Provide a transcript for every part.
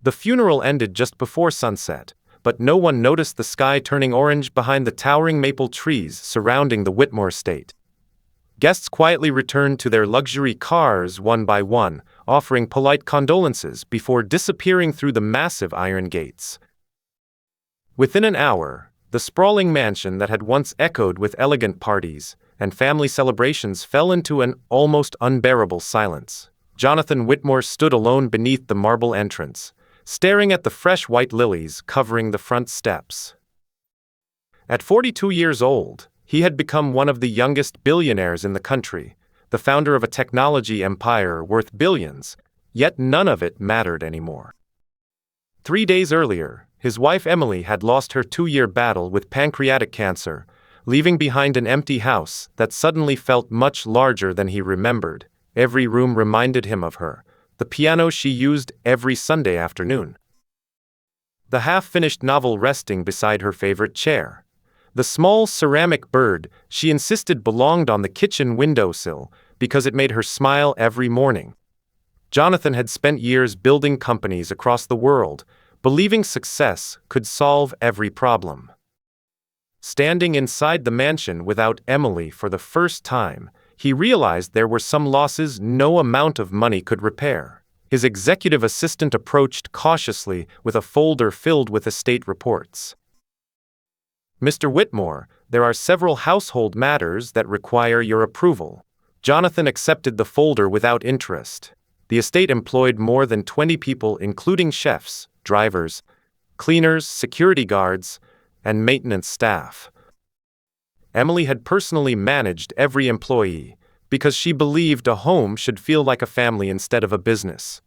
The funeral ended just before sunset, but no one noticed the sky turning orange behind the towering maple trees surrounding the Whitmore estate. Guests quietly returned to their luxury cars one by one, offering polite condolences before disappearing through the massive iron gates. Within an hour, the sprawling mansion that had once echoed with elegant parties and family celebrations fell into an almost unbearable silence. Jonathan Whitmore stood alone beneath the marble entrance, staring at the fresh white lilies covering the front steps. At 42 years old, he had become one of the youngest billionaires in the country, the founder of a technology empire worth billions, yet none of it mattered anymore. 3 days earlier, his wife Emily had lost her 2-year battle with pancreatic cancer, leaving behind an empty house that suddenly felt much larger than he remembered. Every room reminded him of her, the piano she used every Sunday afternoon, the half-finished novel resting beside her favorite chair, the small ceramic bird she insisted belonged on the kitchen windowsill because it made her smile every morning. Jonathan had spent years building companies across the world, believing success could solve every problem. Standing inside the mansion without Emily for the first time, he realized there were some losses no amount of money could repair. His executive assistant approached cautiously with a folder filled with estate reports. "Mr. Whitmore, there are several household matters that require your approval." Jonathan accepted the folder without interest. The estate employed more than 20 people, including chefs, drivers, cleaners, security guards, and maintenance staff. Emily had personally managed every employee because she believed a home should feel like a family instead of a business.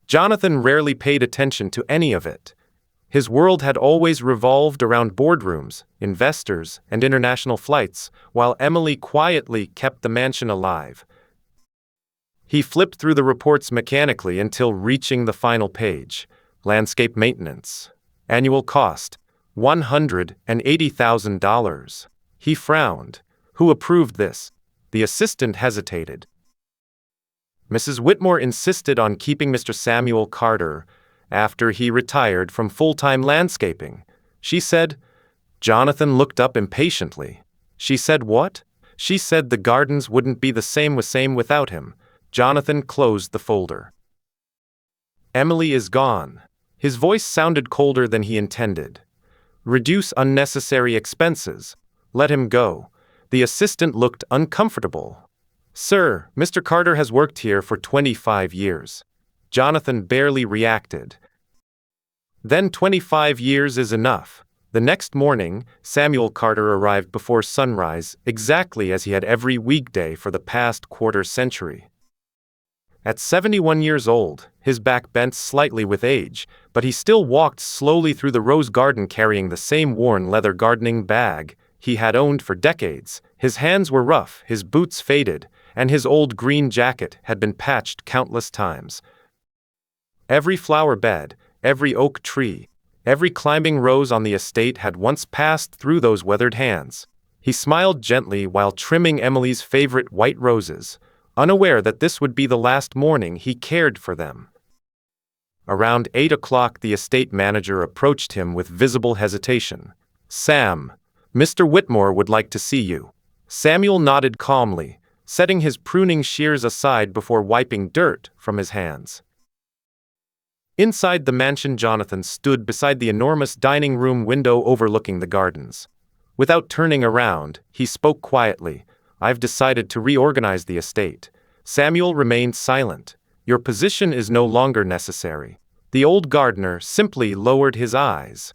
Jonathan rarely paid attention to any of it. His world had always revolved around boardrooms, investors, and international flights, while Emily quietly kept the mansion alive. He flipped through the reports mechanically until reaching the final page. Landscape maintenance. Annual cost, $180,000. He frowned. Who approved this? The assistant hesitated. Mrs. Whitmore insisted on keeping Mr. Samuel Carter after he retired from full-time landscaping. She said. Jonathan looked up impatiently. She said what? She said the gardens wouldn't be the same without him. Jonathan closed the folder. Emily is gone. His voice sounded colder than he intended. Reduce unnecessary expenses. Let him go. The assistant looked uncomfortable. Sir, Mr. Carter has worked here for 25 years. Jonathan barely reacted. Then 25 years is enough. The next morning, Samuel Carter arrived before sunrise, exactly as he had every weekday for the past quarter century. At 71 years old, his back bent slightly with age, but he still walked slowly through the rose garden carrying the same worn leather gardening bag he had owned for decades. His hands were rough, his boots faded, and his old green jacket had been patched countless times. Every flower bed, every oak tree, every climbing rose on the estate had once passed through those weathered hands. He smiled gently while trimming Emily's favorite white roses, unaware that this would be the last morning he cared for them. Around 8 o'clock, the estate manager approached him with visible hesitation. Sam, Mr. Whitmore would like to see you. Samuel nodded calmly, setting his pruning shears aside before wiping dirt from his hands. Inside the mansion, Jonathan stood beside the enormous dining room window overlooking the gardens. Without turning around, he spoke quietly. I've decided to reorganize the estate. Samuel remained silent. Your position is no longer necessary. The old gardener simply lowered his eyes.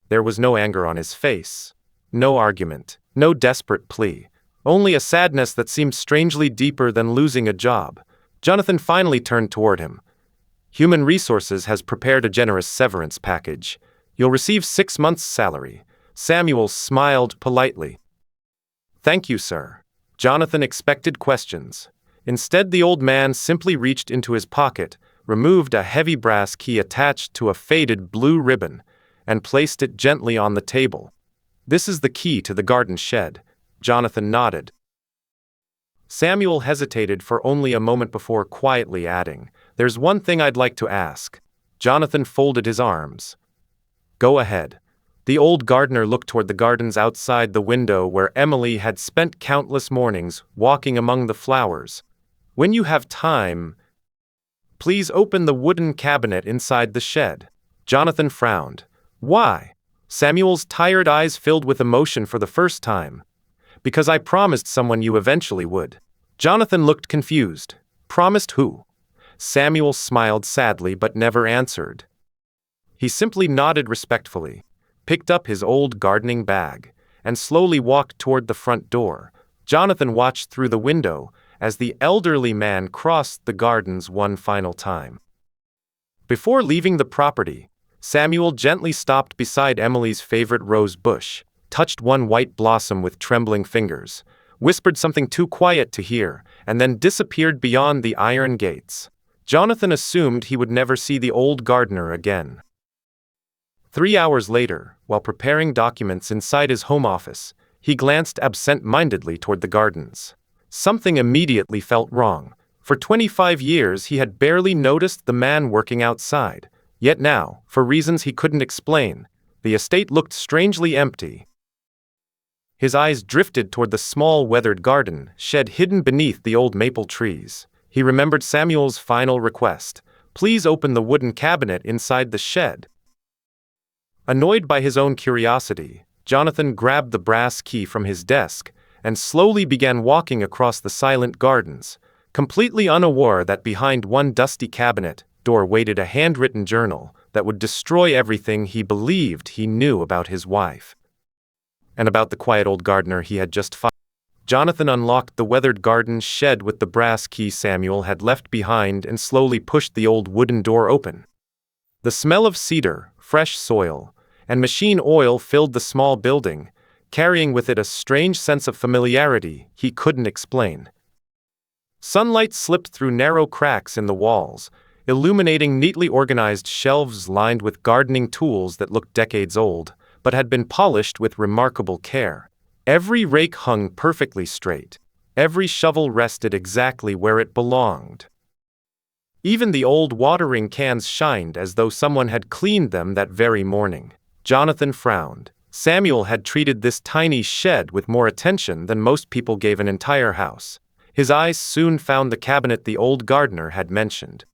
There was no anger on his face, no argument, no desperate plea, only a sadness that seemed strangely deeper than losing a job. Jonathan finally turned toward him. Human Resources has prepared a generous severance package. You'll receive 6 months' salary. Samuel smiled politely. Thank you, sir. Jonathan expected questions. Instead, the old man simply reached into his pocket, removed a heavy brass key attached to a faded blue ribbon, and placed it gently on the table. This is the key to the garden shed. Jonathan nodded. Samuel hesitated for only a moment before quietly adding, There's one thing I'd like to ask. Jonathan folded his arms. Go ahead. The old gardener looked toward the gardens outside the window where Emily had spent countless mornings walking among the flowers. When you have time, please open the wooden cabinet inside the shed. Jonathan frowned. Why? Samuel's tired eyes filled with emotion for the first time. Because I promised someone you eventually would. Jonathan looked confused. Promised who? Samuel smiled sadly but never answered. He simply nodded respectfully, picked up his old gardening bag, and slowly walked toward the front door. Jonathan watched through the window as the elderly man crossed the gardens one final time. Before leaving the property, Samuel gently stopped beside Emily's favorite rose bush, touched one white blossom with trembling fingers, whispered something too quiet to hear, and then disappeared beyond the iron gates. Jonathan assumed he would never see the old gardener again. 3 hours later, while preparing documents inside his home office, he glanced absent-mindedly toward the gardens. Something immediately felt wrong. For 25 years he had barely noticed the man working outside. Yet now, for reasons he couldn't explain, the estate looked strangely empty. His eyes drifted toward the small weathered garden shed hidden beneath the old maple trees. He remembered Samuel's final request. Please open the wooden cabinet inside the shed. Annoyed by his own curiosity, Jonathan grabbed the brass key from his desk and slowly began walking across the silent gardens, completely unaware that behind one dusty cabinet door waited a handwritten journal that would destroy everything he believed he knew about his wife and about the quiet old gardener he had just fired. Jonathan unlocked the weathered garden shed with the brass key Samuel had left behind and slowly pushed the old wooden door open. The smell of cedar, fresh soil, and machine oil filled the small building, carrying with it a strange sense of familiarity he couldn't explain. Sunlight slipped through narrow cracks in the walls, illuminating neatly organized shelves lined with gardening tools that looked decades old, but had been polished with remarkable care. Every rake hung perfectly straight. Every shovel rested exactly where it belonged. Even the old watering cans shined as though someone had cleaned them that very morning. Jonathan frowned. Samuel had treated this tiny shed with more attention than most people gave an entire house. His eyes soon found the cabinet the old gardener had mentioned.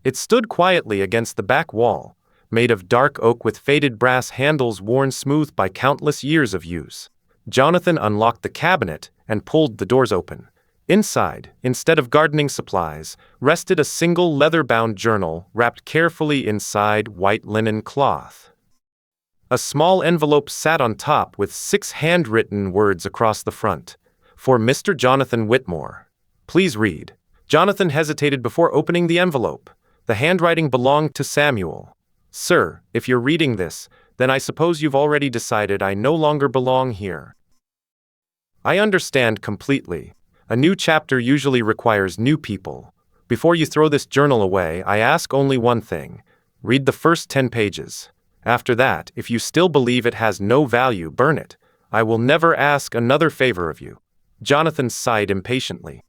It stood quietly against the back wall, made of dark oak with faded brass handles worn smooth by countless years of use. Jonathan unlocked the cabinet and pulled the doors open. Inside, instead of gardening supplies, rested a single leather-bound journal wrapped carefully inside white linen cloth. A small envelope sat on top with 6 handwritten words across the front. For Mr. Jonathan Whitmore. Please read. Jonathan hesitated before opening the envelope. The handwriting belonged to Samuel. Sir, if you're reading this, then I suppose you've already decided I no longer belong here. I understand completely. A new chapter usually requires new people. Before you throw this journal away, I ask only one thing. Read the first 10 pages. After that, if you still believe it has no value, burn it. I will never ask another favor of you. Jonathan sighed impatiently.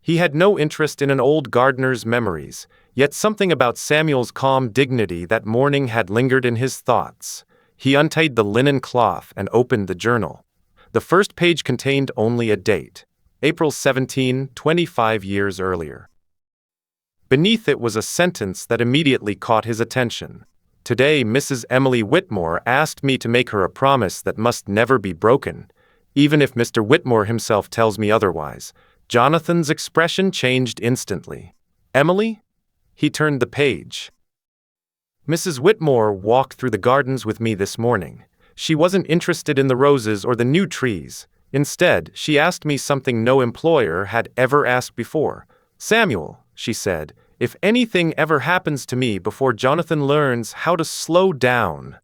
He had no interest in an old gardener's memories, yet something about Samuel's calm dignity that morning had lingered in his thoughts. He untied the linen cloth and opened the journal. The first page contained only a date, April 17, 25 years earlier. Beneath it was a sentence that immediately caught his attention. Today, Mrs. Emily Whitmore asked me to make her a promise that must never be broken, even if Mr. Whitmore himself tells me otherwise. Jonathan's expression changed instantly. Emily? He turned the page. Mrs. Whitmore walked through the gardens with me this morning. She wasn't interested in the roses or the new trees. Instead, she asked me something no employer had ever asked before. Samuel, she said, if anything ever happens to me before Jonathan learns how to slow down,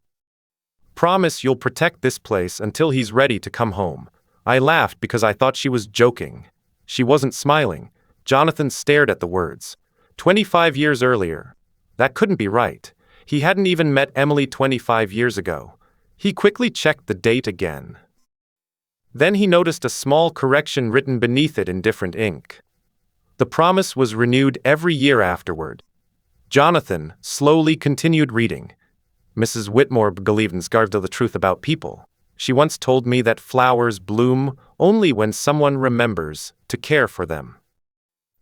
promise you'll protect this place until he's ready to come home. I laughed because I thought she was joking. She wasn't smiling. Jonathan stared at the words. 25 years earlier. That couldn't be right. He hadn't even met Emily 25 years ago. He quickly checked the date again. Then he noticed a small correction written beneath it in different ink. The promise was renewed every year afterward. Jonathan slowly continued reading. Mrs. Whitmore believed in the truth about people. She once told me that flowers bloom only when someone remembers to care for them.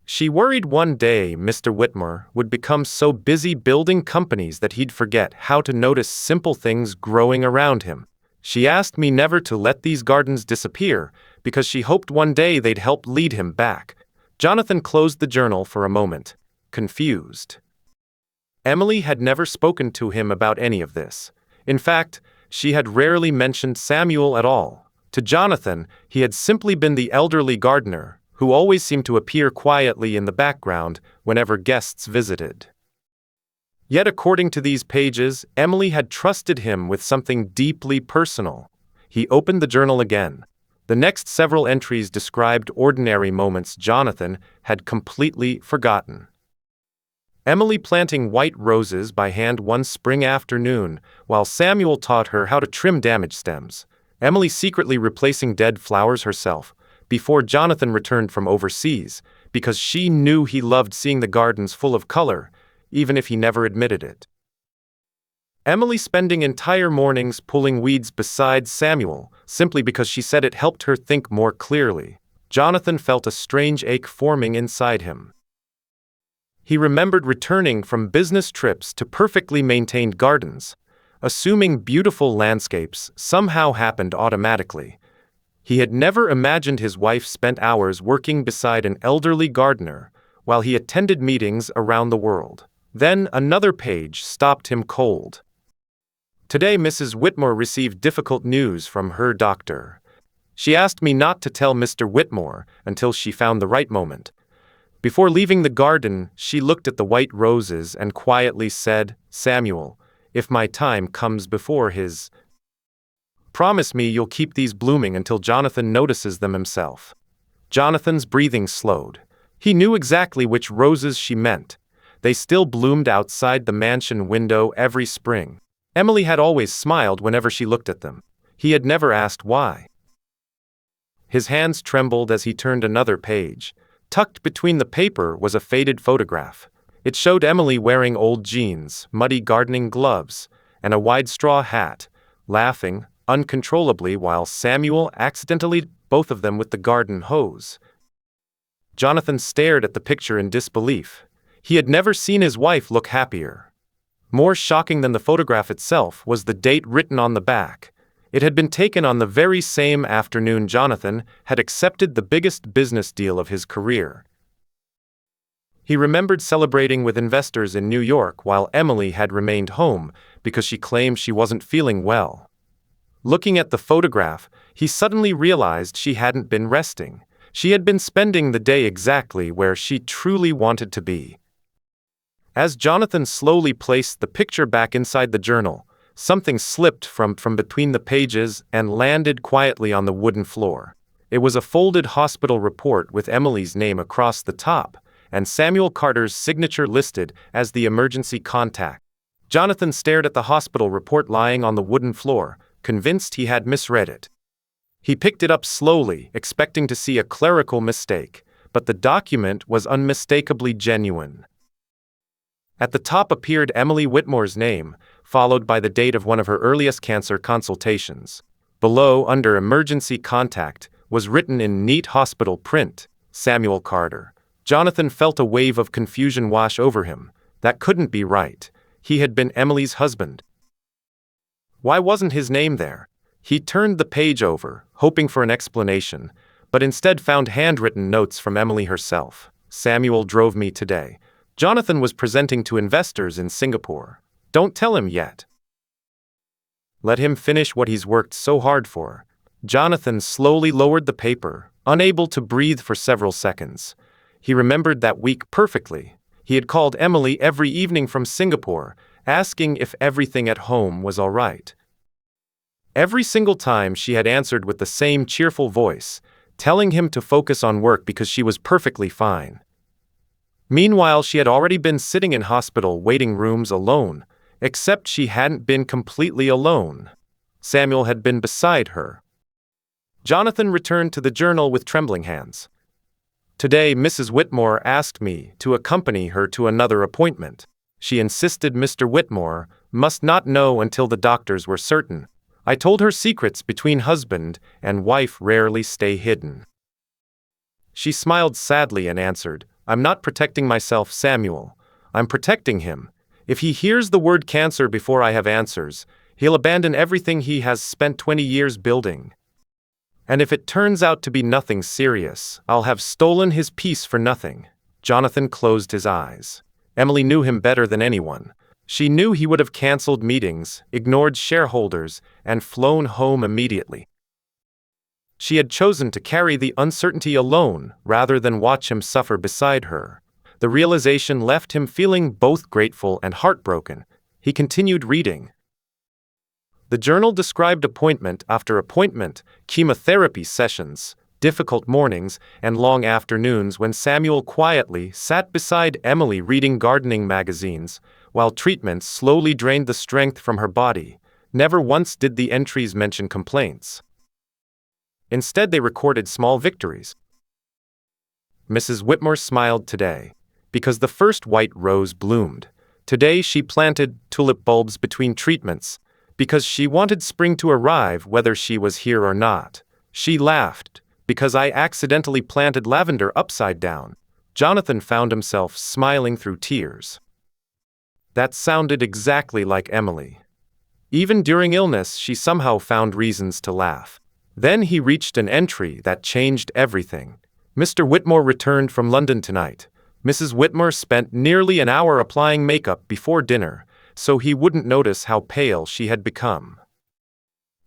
She worried one day Mr. Whitmore would become so busy building companies that he'd forget how to notice simple things growing around him. She asked me never to let these gardens disappear because she hoped one day they'd help lead him back. Jonathan closed the journal for a moment, confused. Emily had never spoken to him about any of this. In fact, she had rarely mentioned Samuel at all. To Jonathan, he had simply been the elderly gardener, who always seemed to appear quietly in the background whenever guests visited. Yet according to these pages, Emily had trusted him with something deeply personal. He opened the journal again. The next several entries described ordinary moments Jonathan had completely forgotten. Emily planting white roses by hand one spring afternoon, while Samuel taught her how to trim damaged stems. Emily secretly replacing dead flowers herself, before Jonathan returned from overseas, because she knew he loved seeing the gardens full of color, even if he never admitted it. Emily spending entire mornings pulling weeds beside Samuel, simply because she said it helped her think more clearly. Jonathan felt a strange ache forming inside him. He remembered returning from business trips to perfectly maintained gardens, assuming beautiful landscapes somehow happened automatically. He had never imagined his wife spent hours working beside an elderly gardener while he attended meetings around the world. Then another page stopped him cold. Today Mrs. Whitmore received difficult news from her doctor. She asked me not to tell Mr. Whitmore until she found the right moment. Before leaving the garden, she looked at the white roses and quietly said, "Samuel, if my time comes before his, promise me you'll keep these blooming until Jonathan notices them himself." Jonathan's breathing slowed. He knew exactly which roses she meant. They still bloomed outside the mansion window every spring. Emily had always smiled whenever she looked at them. He had never asked why. His hands trembled as he turned another page. Tucked between the paper was a faded photograph. It showed Emily wearing old jeans, muddy gardening gloves, and a wide straw hat, laughing uncontrollably while Samuel accidentally both of them with the garden hose. Jonathan stared at the picture in disbelief. He had never seen his wife look happier. More shocking than the photograph itself was the date written on the back. It had been taken on the very same afternoon Jonathan had accepted the biggest business deal of his career. He remembered celebrating with investors in New York while Emily had remained home because she claimed she wasn't feeling well. Looking at the photograph, he suddenly realized she hadn't been resting. She had been spending the day exactly where she truly wanted to be. As Jonathan slowly placed the picture back inside the journal, something slipped from between the pages and landed quietly on the wooden floor. It was a folded hospital report with Emily's name across the top, and Samuel Carter's signature listed as the emergency contact. Jonathan stared at the hospital report lying on the wooden floor, convinced he had misread it. He picked it up slowly, expecting to see a clerical mistake, but the document was unmistakably genuine. At the top appeared Emily Whitmore's name, followed by the date of one of her earliest cancer consultations. Below, under emergency contact, was written in neat hospital print, Samuel Carter. Jonathan felt a wave of confusion wash over him. That couldn't be right. He had been Emily's husband. Why wasn't his name there? He turned the page over, hoping for an explanation, but instead found handwritten notes from Emily herself. "Samuel drove me today. Jonathan was presenting to investors in Singapore. Don't tell him yet. Let him finish what he's worked so hard for." Jonathan slowly lowered the paper, unable to breathe for several seconds. He remembered that week perfectly. He had called Emily every evening from Singapore, asking if everything at home was all right. Every single time she had answered with the same cheerful voice, telling him to focus on work because she was perfectly fine. Meanwhile, she had already been sitting in hospital waiting rooms alone, except she hadn't been completely alone. Samuel had been beside her. Jonathan returned to the journal with trembling hands. "Today, Mrs. Whitmore asked me to accompany her to another appointment. she insisted. Mr. Whitmore must not know until the doctors were certain. I told her secrets between husband and wife rarely stay hidden. She smiled sadly and answered, I'm not protecting myself, Samuel. I'm protecting him. If he hears the word cancer before I have answers, he'll abandon everything he has spent 20 years building. And if it turns out to be nothing serious, I'll have stolen his peace for nothing. Jonathan closed his eyes. Emily knew him better than anyone. She knew he would have canceled meetings, ignored shareholders, and flown home immediately. She had chosen to carry the uncertainty alone rather than watch him suffer beside her. The realization left him feeling both grateful and heartbroken. He continued reading. The journal described appointment after appointment, chemotherapy sessions, difficult mornings, and long afternoons when Samuel quietly sat beside Emily reading gardening magazines, while treatments slowly drained the strength from her body. Never once did the entries mention complaints. Instead, they recorded small victories. Mrs. Whitmore smiled today, because the first white rose bloomed. Today she planted tulip bulbs between treatments, because she wanted spring to arrive whether she was here or not. She laughed, because I accidentally planted lavender upside down. Jonathan found himself smiling through tears. That sounded exactly like Emily. Even during illness, she somehow found reasons to laugh. Then he reached an entry that changed everything. Mr. Whitmore returned from London tonight. Mrs. Whitmore spent nearly an hour applying makeup before dinner, so he wouldn't notice how pale she had become.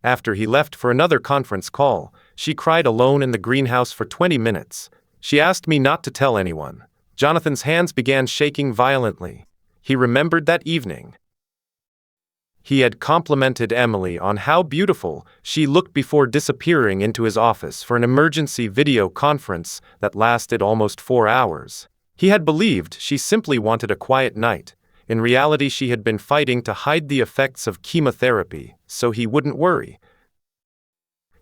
After he left for another conference call, she cried alone in the greenhouse for 20 minutes. She asked me not to tell anyone. Jonathan's hands began shaking violently. He remembered that evening. He had complimented Emily on how beautiful she looked before disappearing into his office for an emergency video conference that lasted almost 4 hours. He had believed she simply wanted a quiet night. In reality, she had been fighting to hide the effects of chemotherapy, so he wouldn't worry.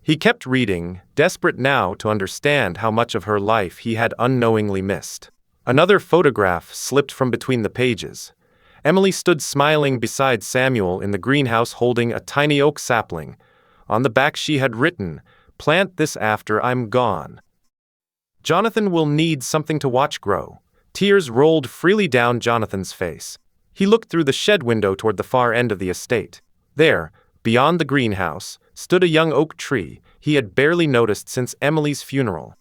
He kept reading, desperate now to understand how much of her life he had unknowingly missed. Another photograph slipped from between the pages. Emily stood smiling beside Samuel in the greenhouse holding a tiny oak sapling. On the back she had written, "Plant this after I'm gone." Jonathan will need something to watch grow. Tears rolled freely down Jonathan's face. He looked through the shed window toward the far end of the estate. There, beyond the greenhouse, stood a young oak tree he had barely noticed since Emily's funeral.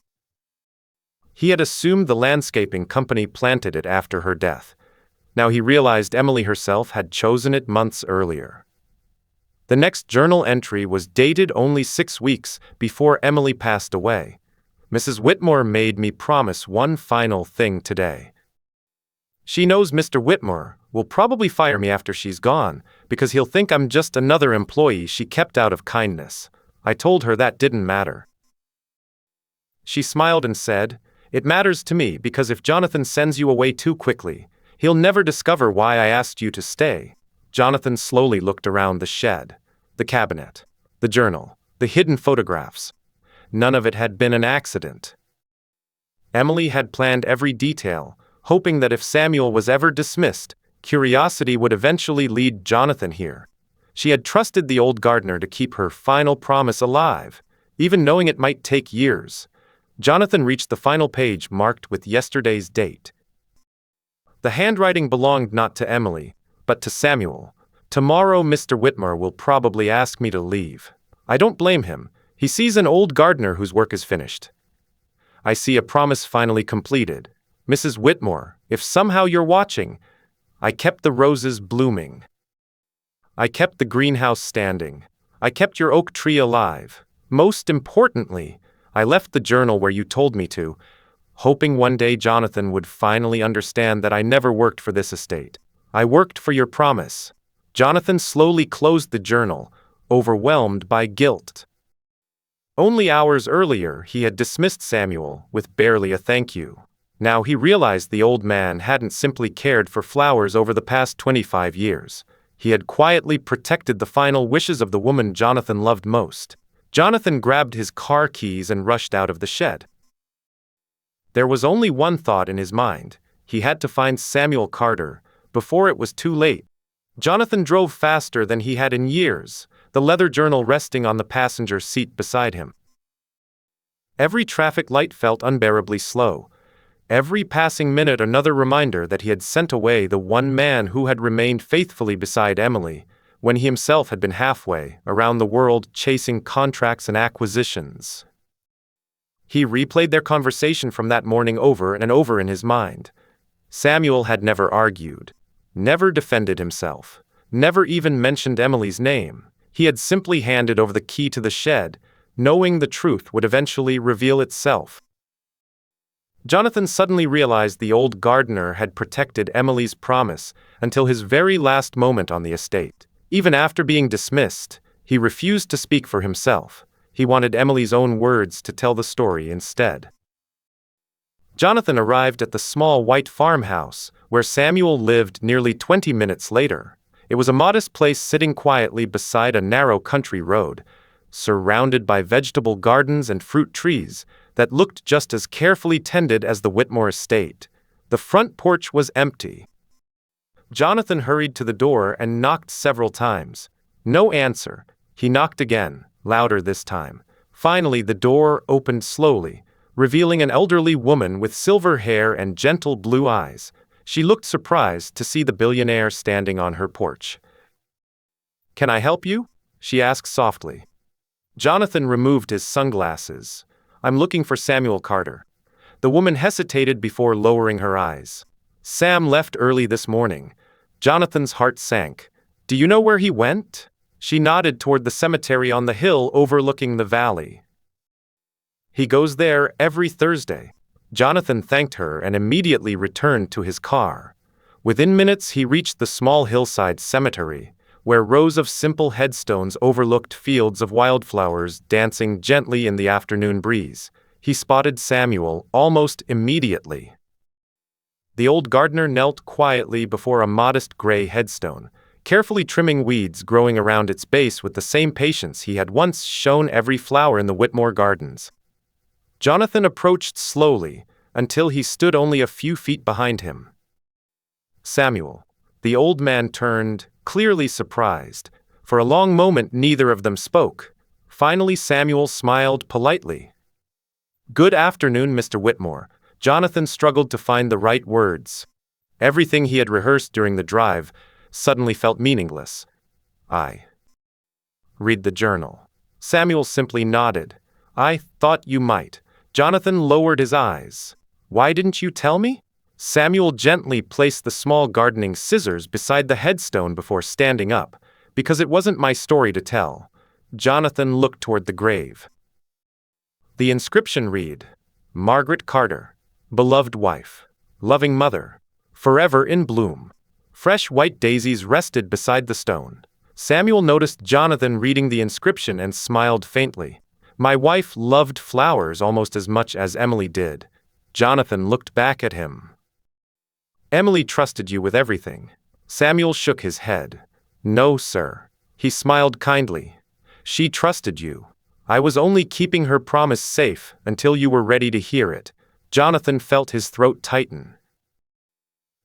He had assumed the landscaping company planted it after her death. Now he realized Emily herself had chosen it months earlier. The next journal entry was dated only 6 weeks before Emily passed away. Mrs. Whitmore made me promise one final thing today. She knows Mr. Whitmore will probably fire me after she's gone, because he'll think I'm just another employee she kept out of kindness. I told her that didn't matter. She smiled and said, "It matters to me because if Jonathan sends you away too quickly, he'll never discover why I asked you to stay." Jonathan slowly looked around the shed, the cabinet, the journal, the hidden photographs. None of it had been an accident. Emily had planned every detail, hoping that if Samuel was ever dismissed, curiosity would eventually lead Jonathan here. She had trusted the old gardener to keep her final promise alive, even knowing it might take years. Jonathan reached the final page marked with yesterday's date. The handwriting belonged not to Emily, but to Samuel. "Tomorrow Mr. Whitmore will probably ask me to leave. I don't blame him. He sees an old gardener whose work is finished. I see a promise finally completed. Mrs. Whitmore, if somehow you're watching, I kept the roses blooming. I kept the greenhouse standing. I kept your oak tree alive. Most importantly, I left the journal where you told me to, hoping one day Jonathan would finally understand that I never worked for this estate. I worked for your promise." Jonathan slowly closed the journal, overwhelmed by guilt. Only hours earlier, he had dismissed Samuel with barely a thank you. Now he realized the old man hadn't simply cared for flowers over the past 25 years. He had quietly protected the final wishes of the woman Jonathan loved most. Jonathan grabbed his car keys and rushed out of the shed. There was only one thought in his mind. He had to find Samuel Carter before it was too late. Jonathan drove faster than he had in years, the leather journal resting on the passenger seat beside him. Every traffic light felt unbearably slow. Every passing minute another reminder that he had sent away the one man who had remained faithfully beside Emily, when he himself had been halfway around the world chasing contracts and acquisitions. He replayed their conversation from that morning over and over in his mind. Samuel had never argued, never defended himself, never even mentioned Emily's name. He had simply handed over the key to the shed, knowing the truth would eventually reveal itself. Jonathan suddenly realized the old gardener had protected Emily's promise until his very last moment on the estate. Even after being dismissed, he refused to speak for himself. He wanted Emily's own words to tell the story instead. Jonathan arrived at the small white farmhouse where Samuel lived nearly 20 minutes later. It was a modest place sitting quietly beside a narrow country road, surrounded by vegetable gardens and fruit trees that looked just as carefully tended as the Whitmore estate. The front porch was empty. Jonathan hurried to the door and knocked several times. No answer. He knocked again, louder this time. Finally, the door opened slowly, revealing an elderly woman with silver hair and gentle blue eyes. She looked surprised to see the billionaire standing on her porch. "Can I help you?" she asked softly. Jonathan removed his sunglasses. "I'm looking for Samuel Carter." The woman hesitated before lowering her eyes. "Sam left early this morning." Jonathan's heart sank. "Do you know where he went?" She nodded toward the cemetery on the hill overlooking the valley. "He goes there every Thursday." Jonathan thanked her and immediately returned to his car. Within minutes he reached the small hillside cemetery, where rows of simple headstones overlooked fields of wildflowers dancing gently in the afternoon breeze. He spotted Samuel almost immediately. The old gardener knelt quietly before a modest gray headstone, carefully trimming weeds growing around its base with the same patience he had once shown every flower in the Whitmore gardens. Jonathan approached slowly until he stood only a few feet behind him. "Samuel." The old man turned, clearly surprised. For a long moment neither of them spoke. Finally Samuel smiled politely. "Good afternoon, Mr. Whitmore." Jonathan struggled to find the right words. Everything he had rehearsed during the drive suddenly felt meaningless. "I read the journal." Samuel simply nodded. "I thought you might." Jonathan lowered his eyes. "Why didn't you tell me?" Samuel gently placed the small gardening scissors beside the headstone before standing up. "Because it wasn't my story to tell." Jonathan looked toward the grave. The inscription read, "Margaret Carter, beloved wife, loving mother, forever in bloom." Fresh white daisies rested beside the stone. Samuel noticed Jonathan reading the inscription and smiled faintly. "My wife loved flowers almost as much as Emily did." Jonathan looked back at him. "Emily trusted you with everything." Samuel shook his head. "No, sir." He smiled kindly. "She trusted you. I was only keeping her promise safe until you were ready to hear it." Jonathan felt his throat tighten.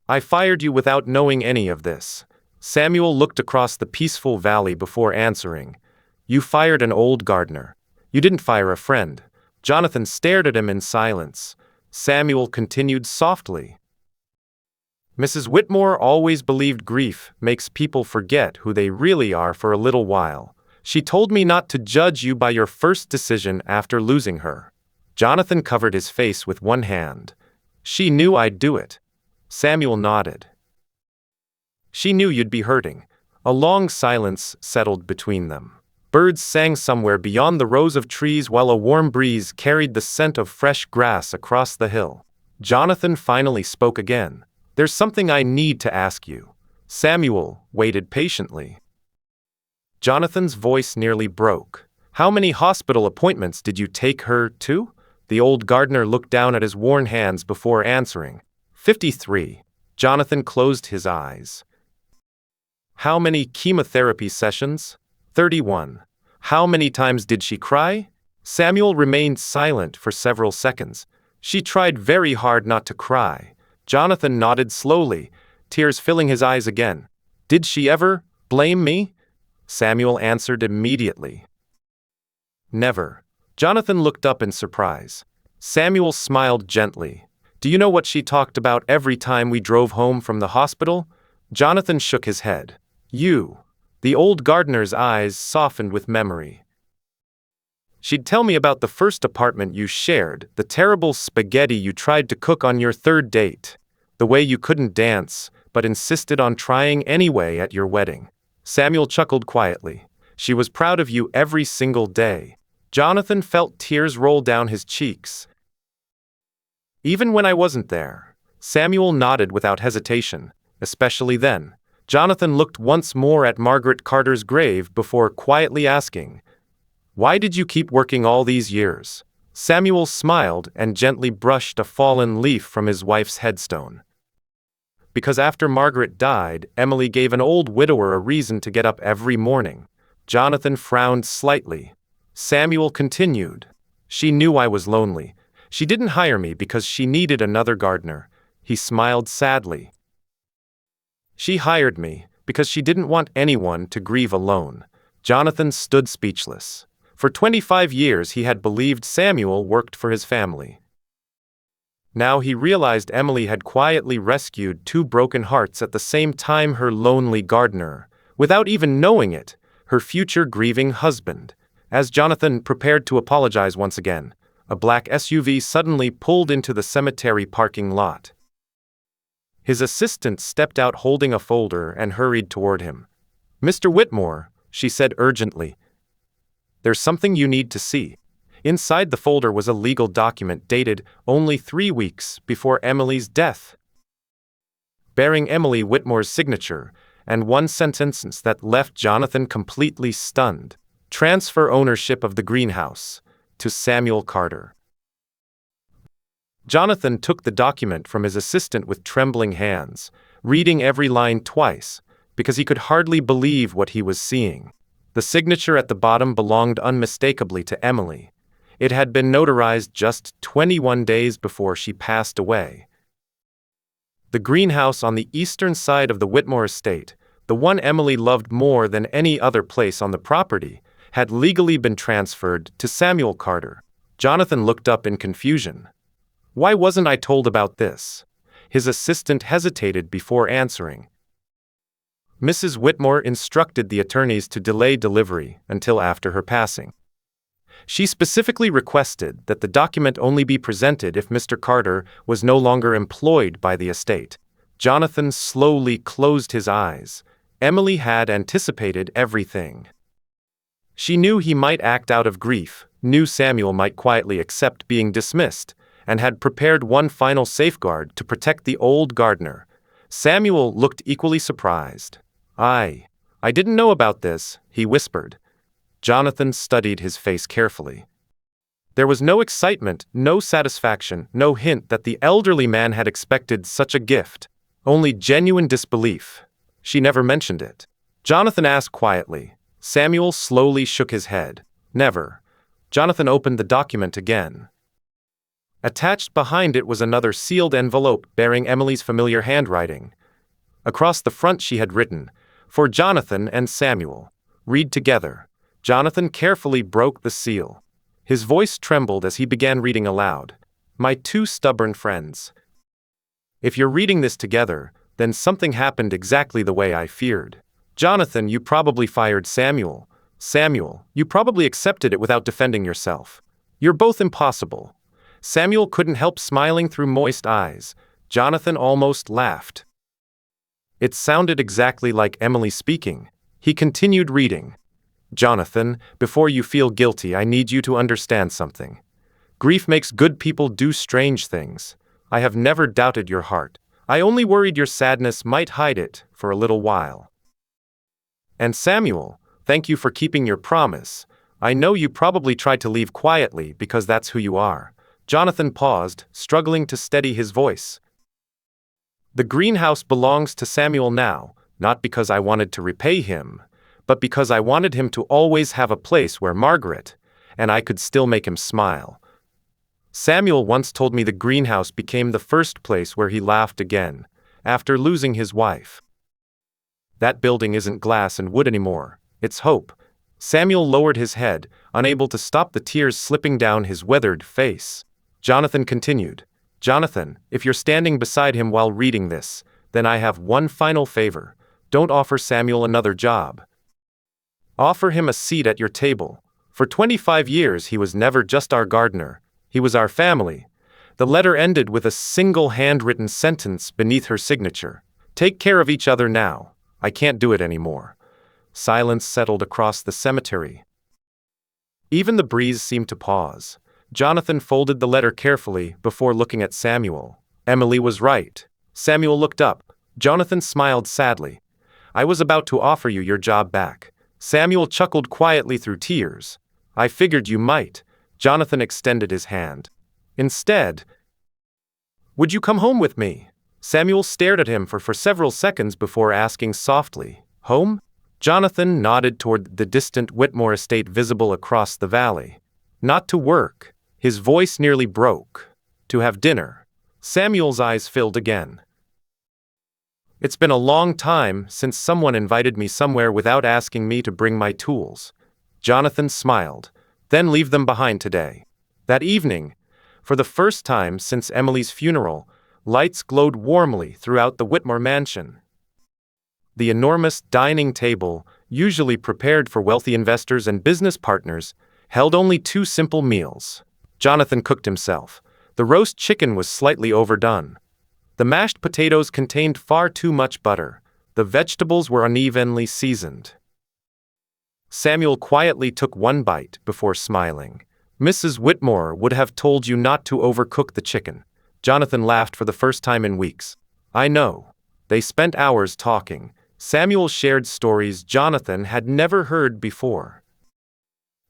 "I fired you without knowing any of this." Samuel looked across the peaceful valley before answering. "You fired an old gardener. You didn't fire a friend." Jonathan stared at him in silence. Samuel continued softly. "Mrs. Whitmore always believed grief makes people forget who they really are for a little while. She told me not to judge you by your first decision after losing her." Jonathan covered his face with one hand. "She knew I'd do it." Samuel nodded. "She knew you'd be hurting." A long silence settled between them. Birds sang somewhere beyond the rows of trees while a warm breeze carried the scent of fresh grass across the hill. Jonathan finally spoke again. "There's something I need to ask you." Samuel waited patiently. Jonathan's voice nearly broke. "How many hospital appointments did you take her to?" The old gardener looked down at his worn hands before answering. 53. Jonathan closed his eyes. "How many chemotherapy sessions?" 31. "How many times did she cry?" Samuel remained silent for several seconds. "She tried very hard not to cry." Jonathan nodded slowly. tears filling his eyes again. "Did she ever blame me?" Samuel answered immediately. "Never." Jonathan looked up in surprise. Samuel smiled gently. "Do you know what she talked about every time we drove home from the hospital?" Jonathan shook his head. "You." The old gardener's eyes softened with memory. "She'd tell me about the first apartment you shared, the terrible spaghetti you tried to cook on your third date, the way you couldn't dance, but insisted on trying anyway at your wedding." Samuel chuckled quietly. "She was proud of you every single day." Jonathan felt tears roll down his cheeks. "Even when I wasn't there." Samuel nodded without hesitation. "Especially then." Jonathan looked once more at Margaret Carter's grave before quietly asking, "Why did you keep working all these years?" Samuel smiled and gently brushed a fallen leaf from his wife's headstone. "Because after Margaret died, Emily gave an old widower a reason to get up every morning." Jonathan frowned slightly. Samuel continued, "She knew I was lonely. She didn't hire me because she needed another gardener." He smiled sadly. "She hired me because she didn't want anyone to grieve alone." Jonathan stood speechless. For 25 years he had believed Samuel worked for his family. Now he realized Emily had quietly rescued two broken hearts at the same time: her lonely gardener, without even knowing it, her future grieving husband. As Jonathan prepared to apologize once again, a black SUV suddenly pulled into the cemetery parking lot. His assistant stepped out holding a folder and hurried toward him. "Mr. Whitmore," she said urgently, "there's something you need to see." Inside the folder was a legal document dated only 3 weeks before Emily's death, bearing Emily Whitmore's signature, and one sentence that left Jonathan completely stunned: "Transfer ownership of the greenhouse to Samuel Carter." Jonathan took the document from his assistant with trembling hands, reading every line twice, because he could hardly believe what he was seeing. The signature at the bottom belonged unmistakably to Emily. It had been notarized just 21 days before she passed away. The greenhouse on the eastern side of the Whitmore estate, the one Emily loved more than any other place on the property, had legally been transferred to Samuel Carter. Jonathan looked up in confusion. "Why wasn't I told about this?" His assistant hesitated before answering. "Mrs. Whitmore instructed the attorneys to delay delivery until after her passing. She specifically requested that the document only be presented if Mr. Carter was no longer employed by the estate." Jonathan slowly closed his eyes. Emily had anticipated everything. She knew he might act out of grief, knew Samuel might quietly accept being dismissed, and had prepared one final safeguard to protect the old gardener. Samuel looked equally surprised. I didn't know about this," he whispered. Jonathan studied his face carefully. There was no excitement, no satisfaction, no hint that the elderly man had expected such a gift. Only genuine disbelief. "She never mentioned it?" Jonathan asked quietly. Samuel slowly shook his head. "Never." Jonathan opened the document again. Attached behind it was another sealed envelope bearing Emily's familiar handwriting. Across the front she had written, "For Jonathan and Samuel. Read together." Jonathan carefully broke the seal. His voice trembled as he began reading aloud. "My two stubborn friends. If you're reading this together, then something happened exactly the way I feared. Jonathan, you probably fired Samuel. Samuel, you probably accepted it without defending yourself. You're both impossible." Samuel couldn't help smiling through moist eyes. Jonathan almost laughed. It sounded exactly like Emily speaking. He continued reading. "Jonathan, before you feel guilty, I need you to understand something. Grief makes good people do strange things. I have never doubted your heart. I only worried your sadness might hide it for a little while. And Samuel, thank you for keeping your promise. I know you probably tried to leave quietly because that's who you are." Jonathan paused, struggling to steady his voice. "The greenhouse belongs to Samuel now, not because I wanted to repay him, but because I wanted him to always have a place where Margaret and I could still make him smile. Samuel once told me the greenhouse became the first place where he laughed again, after losing his wife. That building isn't glass and wood anymore, it's hope. Samuel lowered his head, unable to stop the tears slipping down his weathered face. Jonathan continued, Jonathan, if you're standing beside him while reading this, then I have one final favor. Don't offer Samuel another job. Offer him a seat at your table. For 25 years he was never just our gardener, he was our family. The letter ended with a single handwritten sentence beneath her signature. Take care of each other now. I can't do it anymore. Silence settled across the cemetery. Even the breeze seemed to pause. Jonathan folded the letter carefully before looking at Samuel. Emily was right. Samuel looked up. Jonathan smiled sadly. I was about to offer you your job back. Samuel chuckled quietly through tears. I figured you might. Jonathan extended his hand. Instead, would you come home with me? Samuel stared at him for several seconds before asking softly, Home? Jonathan nodded toward the distant Whitmore estate visible across the valley. Not to work. His voice nearly broke. To have dinner. Samuel's eyes filled again. It's been a long time since someone invited me somewhere without asking me to bring my tools. Jonathan smiled. Then leave them behind today. That evening, for the first time since Emily's funeral, lights glowed warmly throughout the Whitmore mansion. The enormous dining table, usually prepared for wealthy investors and business partners, held only 2 simple meals. Jonathan cooked himself. The roast chicken was slightly overdone. The mashed potatoes contained far too much butter. The vegetables were unevenly seasoned. Samuel quietly took one bite before smiling. Mrs. Whitmore would have told you not to overcook the chicken. Jonathan laughed for the first time in weeks. I know. They spent hours talking. Samuel shared stories Jonathan had never heard before.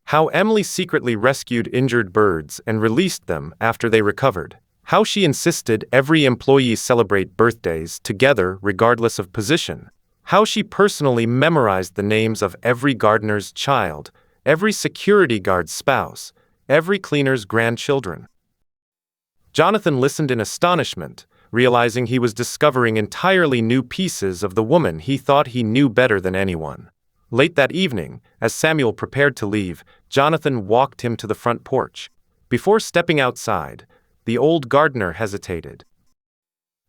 How Emily secretly rescued injured birds and released them after they recovered. How she insisted every employee celebrate birthdays together regardless of position. How she personally memorized the names of every gardener's child, every security guard's spouse, every cleaner's grandchildren. Jonathan listened in astonishment, realizing he was discovering entirely new pieces of the woman he thought he knew better than anyone. Late that evening, as Samuel prepared to leave, Jonathan walked him to the front porch. Before stepping outside, the old gardener hesitated.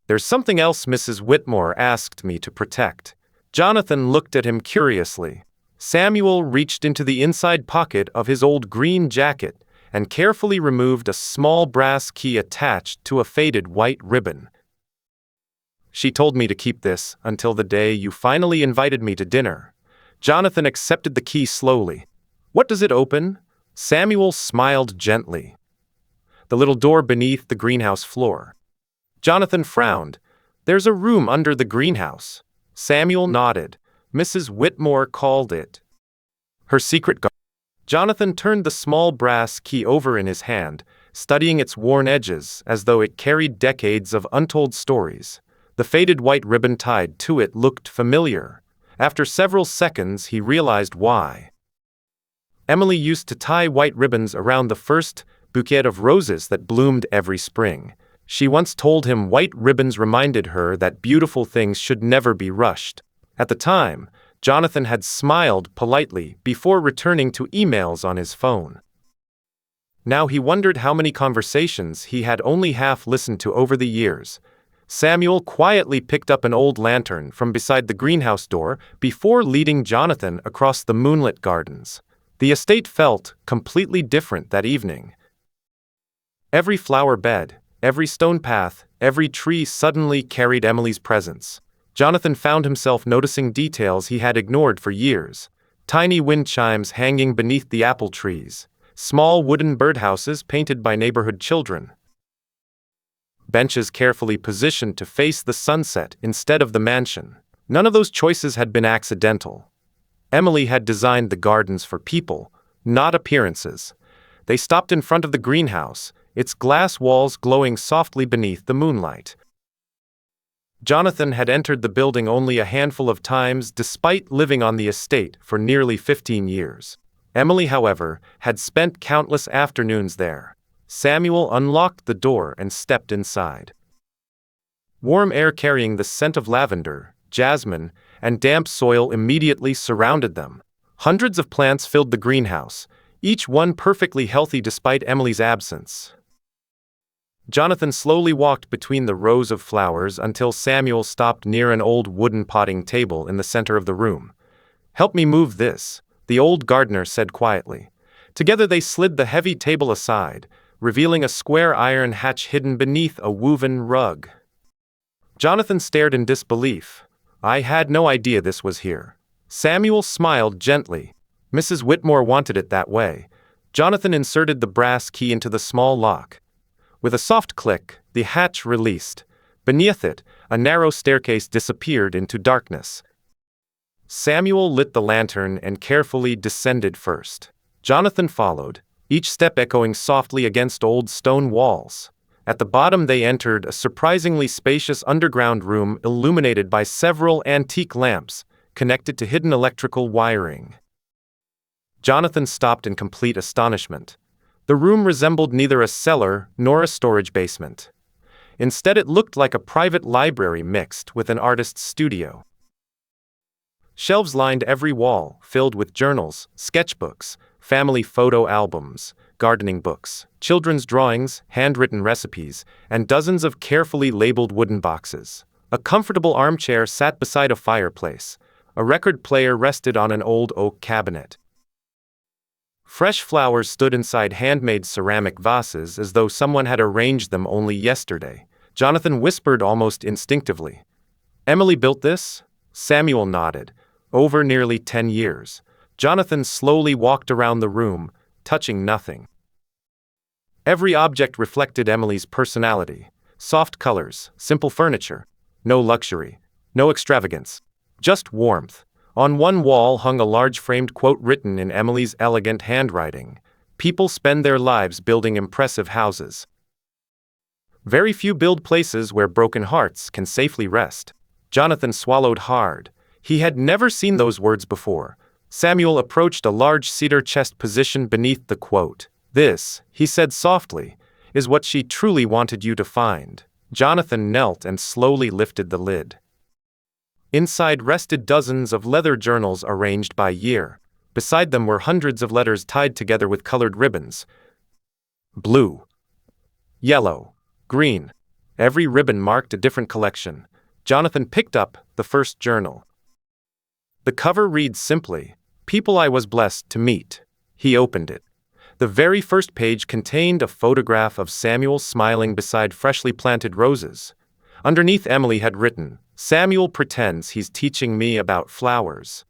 There's something else Mrs. Whitmore asked me to protect. Jonathan looked at him curiously. Samuel reached into the inside pocket of his old green jacket and carefully removed a small brass key attached to a faded white ribbon. She told me to keep this until the day you finally invited me to dinner. Jonathan accepted the key slowly. What does it open? Samuel smiled gently. The little door beneath the greenhouse floor. Jonathan frowned. There's a room under the greenhouse. Samuel nodded. Mrs. Whitmore called it her secret garden. Jonathan turned the small brass key over in his hand, studying its worn edges as though it carried decades of untold stories. The faded white ribbon tied to it looked familiar. After several seconds, he realized why. Emily used to tie white ribbons around the first bouquet of roses that bloomed every spring. She once told him white ribbons reminded her that beautiful things should never be rushed. At the time, Jonathan had smiled politely before returning to emails on his phone. Now he wondered how many conversations he had only half listened to over the years. Samuel quietly picked up an old lantern from beside the greenhouse door before leading Jonathan across the moonlit gardens. The estate felt completely different that evening. Every flower bed, every stone path, every tree suddenly carried Emily's presence. Jonathan found himself noticing details he had ignored for years. Tiny wind chimes hanging beneath the apple trees. Small wooden birdhouses painted by neighborhood children. Benches carefully positioned to face the sunset instead of the mansion. None of those choices had been accidental. Emily had designed the gardens for people, not appearances. They stopped in front of the greenhouse, its glass walls glowing softly beneath the moonlight. Jonathan had entered the building only a handful of times despite living on the estate for nearly 15 years. Emily, however, had spent countless afternoons there. Samuel unlocked the door and stepped inside. Warm air carrying the scent of lavender, jasmine, and damp soil immediately surrounded them. Hundreds of plants filled the greenhouse, each one perfectly healthy despite Emily's absence. Jonathan slowly walked between the rows of flowers until Samuel stopped near an old wooden potting table in the center of the room. "Help me move this," the old gardener said quietly. Together they slid the heavy table aside, revealing a square iron hatch hidden beneath a woven rug. Jonathan stared in disbelief. "I had no idea this was here." Samuel smiled gently. "Mrs. Whitmore wanted it that way." Jonathan inserted the brass key into the small lock. With a soft click, the hatch released. Beneath it, a narrow staircase disappeared into darkness. Samuel lit the lantern and carefully descended first. Jonathan followed, each step echoing softly against old stone walls. At the bottom they entered a surprisingly spacious underground room illuminated by several antique lamps, connected to hidden electrical wiring. Jonathan stopped in complete astonishment. The room resembled neither a cellar nor a storage basement. Instead, it looked like a private library mixed with an artist's studio. Shelves lined every wall, filled with journals, sketchbooks, family photo albums, gardening books, children's drawings, handwritten recipes, and dozens of carefully labeled wooden boxes. A comfortable armchair sat beside a fireplace. A record player rested on an old oak cabinet. Fresh flowers stood inside handmade ceramic vases as though someone had arranged them only yesterday. Jonathan whispered almost instinctively, "Emily built this?" Samuel nodded. "Over nearly 10 years. Jonathan slowly walked around the room, touching nothing. Every object reflected Emily's personality. Soft colors, simple furniture. No luxury, no extravagance. Just warmth. On one wall hung a large framed quote written in Emily's elegant handwriting. "People spend their lives building impressive houses. Very few build places where broken hearts can safely rest." Jonathan swallowed hard. He had never seen those words before. Samuel approached a large cedar chest positioned beneath the quote. "This," he said softly, "is what she truly wanted you to find." Jonathan knelt and slowly lifted the lid. Inside rested dozens of leather journals arranged by year. Beside them were hundreds of letters tied together with colored ribbons. Blue, yellow, green. Every ribbon marked a different collection. Jonathan picked up the first journal. The cover reads simply, "People I was blessed to meet." He opened it. The very first page contained a photograph of Samuel smiling beside freshly planted roses. Underneath, Emily had written, "Samuel pretends he's teaching me about flowers.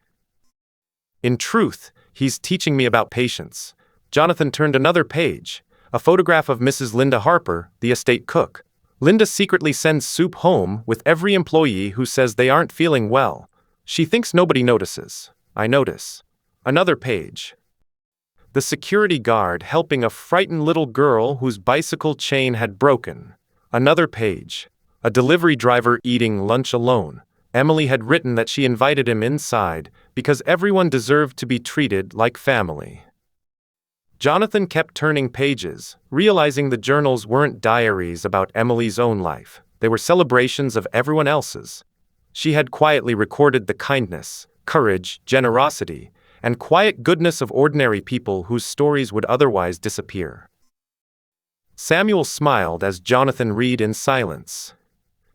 In truth, he's teaching me about patience." Jonathan turned another page. A photograph of Mrs. Linda Harper, the estate cook. "Linda secretly sends soup home with every employee who says they aren't feeling well. She thinks nobody notices. I notice." Another page. The security guard helping a frightened little girl whose bicycle chain had broken. Another page. A delivery driver eating lunch alone. Emily had written that she invited him inside because everyone deserved to be treated like family. Jonathan kept turning pages, realizing the journals weren't diaries about Emily's own life. They were celebrations of everyone else's. She had quietly recorded the kindness, courage, generosity, and quiet goodness of ordinary people whose stories would otherwise disappear. Samuel smiled as Jonathan read in silence.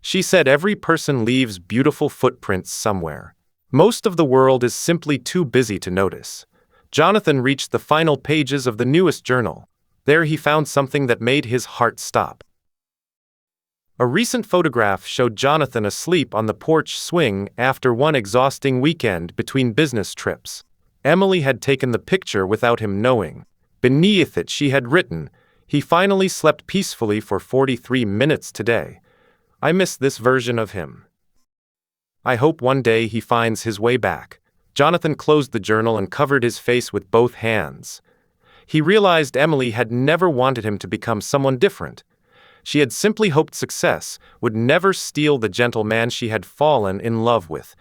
She said every person leaves beautiful footprints somewhere. Most of the world is simply too busy to notice. Jonathan reached the final pages of the newest journal. There he found something that made his heart stop. A recent photograph showed Jonathan asleep on the porch swing after one exhausting weekend between business trips. Emily had taken the picture without him knowing. Beneath it she had written, "He finally slept peacefully for 43 minutes today. I miss this version of him. I hope one day he finds his way back." Jonathan closed the journal and covered his face with both hands. He realized Emily had never wanted him to become someone different. She had simply hoped success would never steal the gentle man she had fallen in love with.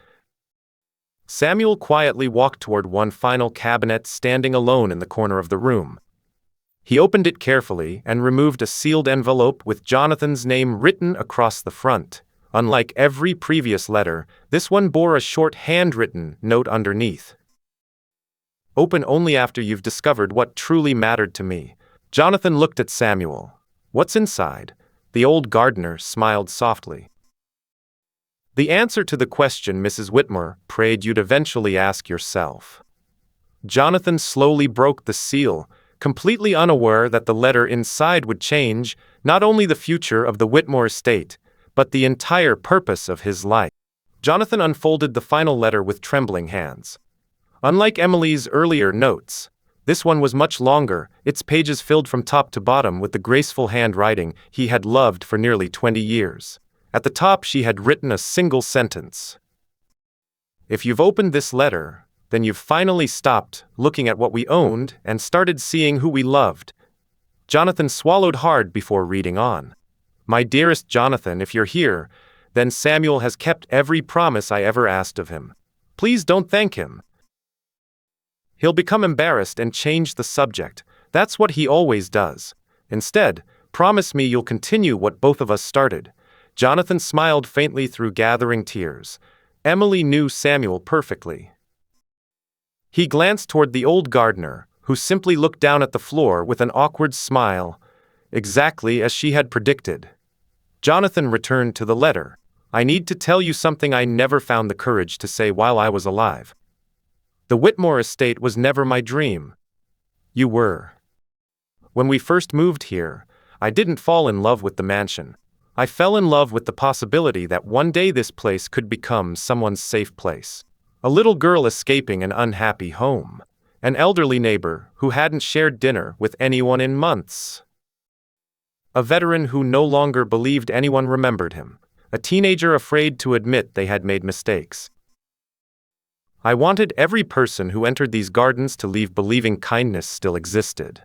Samuel quietly walked toward one final cabinet standing alone in the corner of the room. He opened it carefully and removed a sealed envelope with Jonathan's name written across the front. Unlike every previous letter, this one bore a short handwritten note underneath. Open only after you've discovered what truly mattered to me. Jonathan looked at Samuel. What's inside? The old gardener smiled softly. The answer to the question Mrs. Whitmore prayed you'd eventually ask yourself. Jonathan slowly broke the seal, completely unaware that the letter inside would change not only the future of the Whitmore estate, but the entire purpose of his life. Jonathan unfolded the final letter with trembling hands. Unlike Emily's earlier notes, this one was much longer, its pages filled from top to bottom with the graceful handwriting he had loved for nearly 20 years. At the top she had written a single sentence. If you've opened this letter, then you've finally stopped looking at what we owned and started seeing who we loved. Jonathan swallowed hard before reading on. My dearest Jonathan, if you're here, then Samuel has kept every promise I ever asked of him. Please don't thank him. He'll become embarrassed and change the subject. That's what he always does. Instead, promise me you'll continue what both of us started. Jonathan smiled faintly through gathering tears. Emily knew Samuel perfectly. He glanced toward the old gardener, who simply looked down at the floor with an awkward smile, exactly as she had predicted. Jonathan returned to the letter. I need to tell you something I never found the courage to say while I was alive. The Whitmore estate was never my dream. You were. When we first moved here, I didn't fall in love with the mansion. I fell in love with the possibility that one day this place could become someone's safe place. A little girl escaping an unhappy home. An elderly neighbor who hadn't shared dinner with anyone in months. A veteran who no longer believed anyone remembered him. A teenager afraid to admit they had made mistakes. I wanted every person who entered these gardens to leave believing kindness still existed.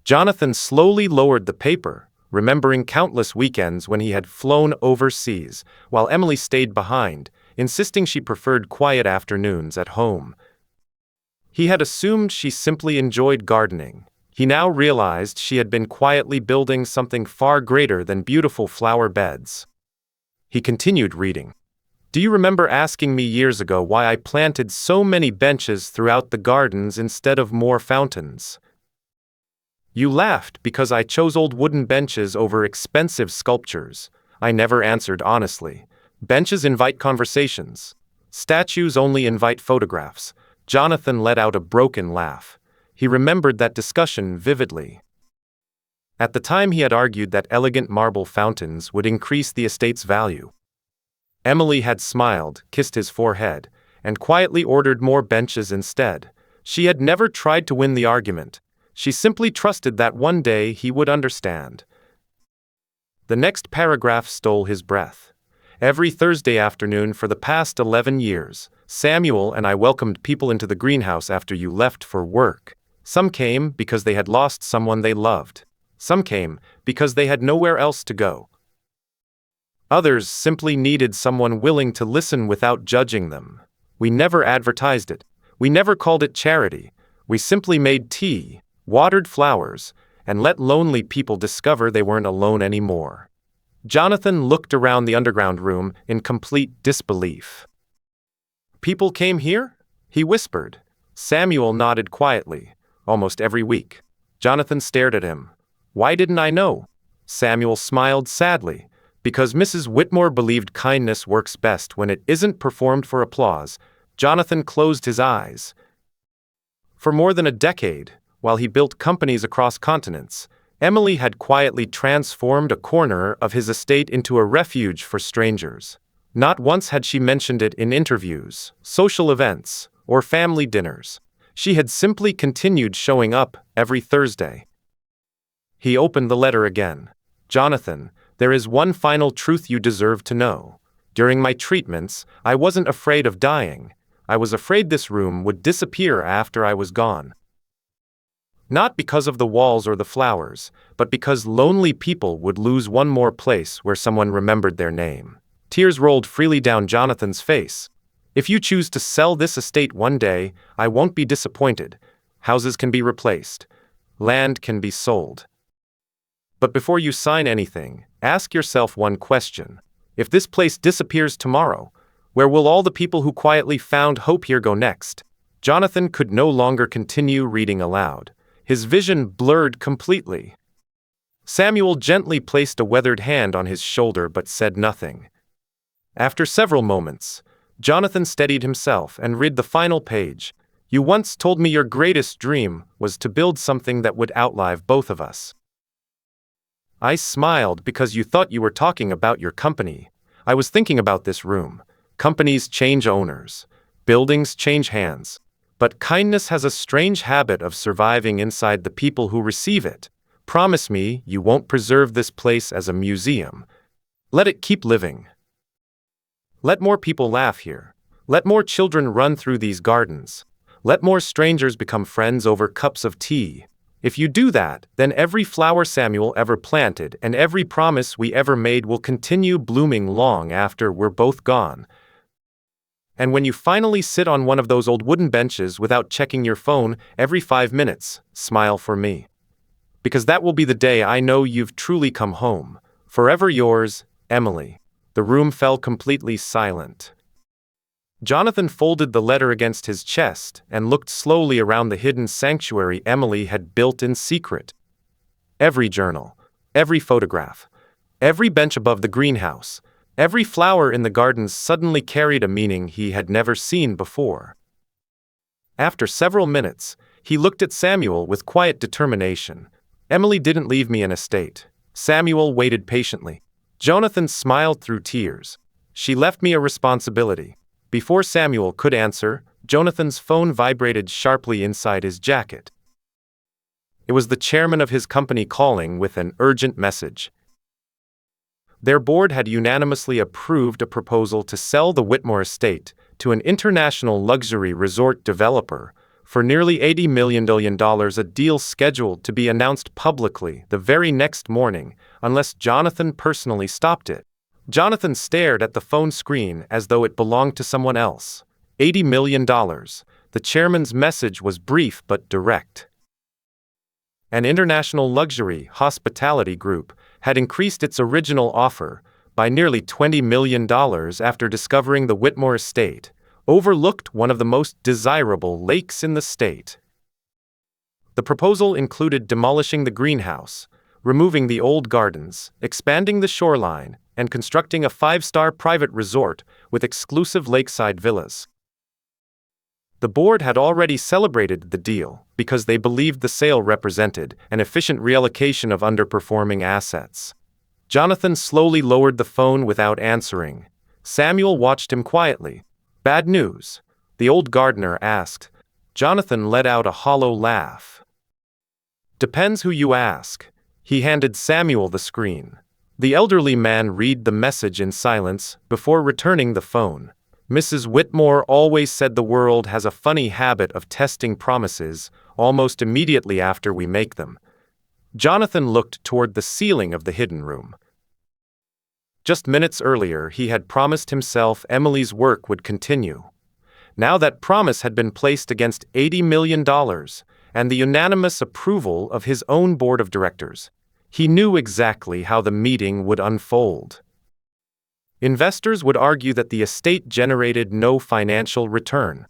Jonathan slowly lowered the paper, remembering countless weekends when he had flown overseas, while Emily stayed behind, insisting she preferred quiet afternoons at home. He had assumed she simply enjoyed gardening. He now realized she had been quietly building something far greater than beautiful flower beds. He continued reading. Do you remember asking me years ago why I planted so many benches throughout the gardens instead of more fountains? You laughed because I chose old wooden benches over expensive sculptures. I never answered honestly. Benches invite conversations. Statues only invite photographs. Jonathan let out a broken laugh. He remembered that discussion vividly. At the time he had argued that elegant marble fountains would increase the estate's value. Emily had smiled, kissed his forehead, and quietly ordered more benches instead. She had never tried to win the argument. She simply trusted that one day he would understand. The next paragraph stole his breath. Every Thursday afternoon for the past 11 years, Samuel and I welcomed people into the greenhouse after you left for work. Some came because they had lost someone they loved. Some came because they had nowhere else to go. Others simply needed someone willing to listen without judging them. We never advertised it. We never called it charity. We simply made tea, watered flowers, and let lonely people discover they weren't alone anymore. Jonathan looked around the underground room in complete disbelief. People came here? He whispered. Samuel nodded quietly. Almost every week. Jonathan stared at him. Why didn't I know? Samuel smiled sadly. Because Mrs. Whitmore believed kindness works best when it isn't performed for applause. Jonathan closed his eyes. For more than a decade, while he built companies across continents, Emily had quietly transformed a corner of his estate into a refuge for strangers. Not once had she mentioned it in interviews, social events, or family dinners. She had simply continued showing up every Thursday. He opened the letter again. Jonathan, there is one final truth you deserve to know. During my treatments, I wasn't afraid of dying. I was afraid this room would disappear after I was gone. Not because of the walls or the flowers, but because lonely people would lose one more place where someone remembered their name. Tears rolled freely down Jonathan's face. If you choose to sell this estate one day, I won't be disappointed. Houses can be replaced. Land can be sold. But before you sign anything, ask yourself one question. If this place disappears tomorrow, where will all the people who quietly found hope here go next? Jonathan could no longer continue reading aloud. His vision blurred completely. Samuel gently placed a weathered hand on his shoulder but said nothing. After several moments, Jonathan steadied himself and read the final page. You once told me your greatest dream was to build something that would outlive both of us. I smiled because you thought you were talking about your company. I was thinking about this room. Companies change owners. Buildings change hands. But kindness has a strange habit of surviving inside the people who receive it. Promise me you won't preserve this place as a museum. Let it keep living. Let more people laugh here. Let more children run through these gardens. Let more strangers become friends over cups of tea. If you do that, then every flower Samuel ever planted and every promise we ever made will continue blooming long after we're both gone. And when you finally sit on one of those old wooden benches without checking your phone every 5 minutes, smile for me. Because that will be the day I know you've truly come home. Forever yours, Emily. The room fell completely silent. Jonathan folded the letter against his chest and looked slowly around the hidden sanctuary Emily had built in secret. Every journal, every photograph, every bench above the greenhouse, every flower in the gardens suddenly carried a meaning he had never seen before. After several minutes, he looked at Samuel with quiet determination. Emily didn't leave me in a state. Samuel waited patiently. Jonathan smiled through tears. She left me a responsibility. Before Samuel could answer, Jonathan's phone vibrated sharply inside his jacket. It was the chairman of his company calling with an urgent message. Their board had unanimously approved a proposal to sell the Whitmore estate to an international luxury resort developer for nearly $80 million, a deal scheduled to be announced publicly the very next morning, unless Jonathan personally stopped it. Jonathan stared at the phone screen as though it belonged to someone else. $80 million. The chairman's message was brief but direct. An international luxury hospitality group had increased its original offer by nearly $20 million after discovering the Whitmore estate overlooked one of the most desirable lakes in the state. The proposal included demolishing the greenhouse, removing the old gardens, expanding the shoreline, and constructing a 5-star private resort with exclusive lakeside villas. The board had already celebrated the deal because they believed the sale represented an efficient reallocation of underperforming assets. Jonathan slowly lowered the phone without answering. Samuel watched him quietly. Bad news? The old gardener asked. Jonathan let out a hollow laugh. Depends who you ask. He handed Samuel the screen. The elderly man read the message in silence before returning the phone. Mrs. Whitmore always said the world has a funny habit of testing promises almost immediately after we make them. Jonathan looked toward the ceiling of the hidden room. Just minutes earlier, he had promised himself Emily's work would continue. Now that promise had been placed against $80 million and the unanimous approval of his own board of directors. He knew exactly how the meeting would unfold. Investors would argue that the estate generated no financial return.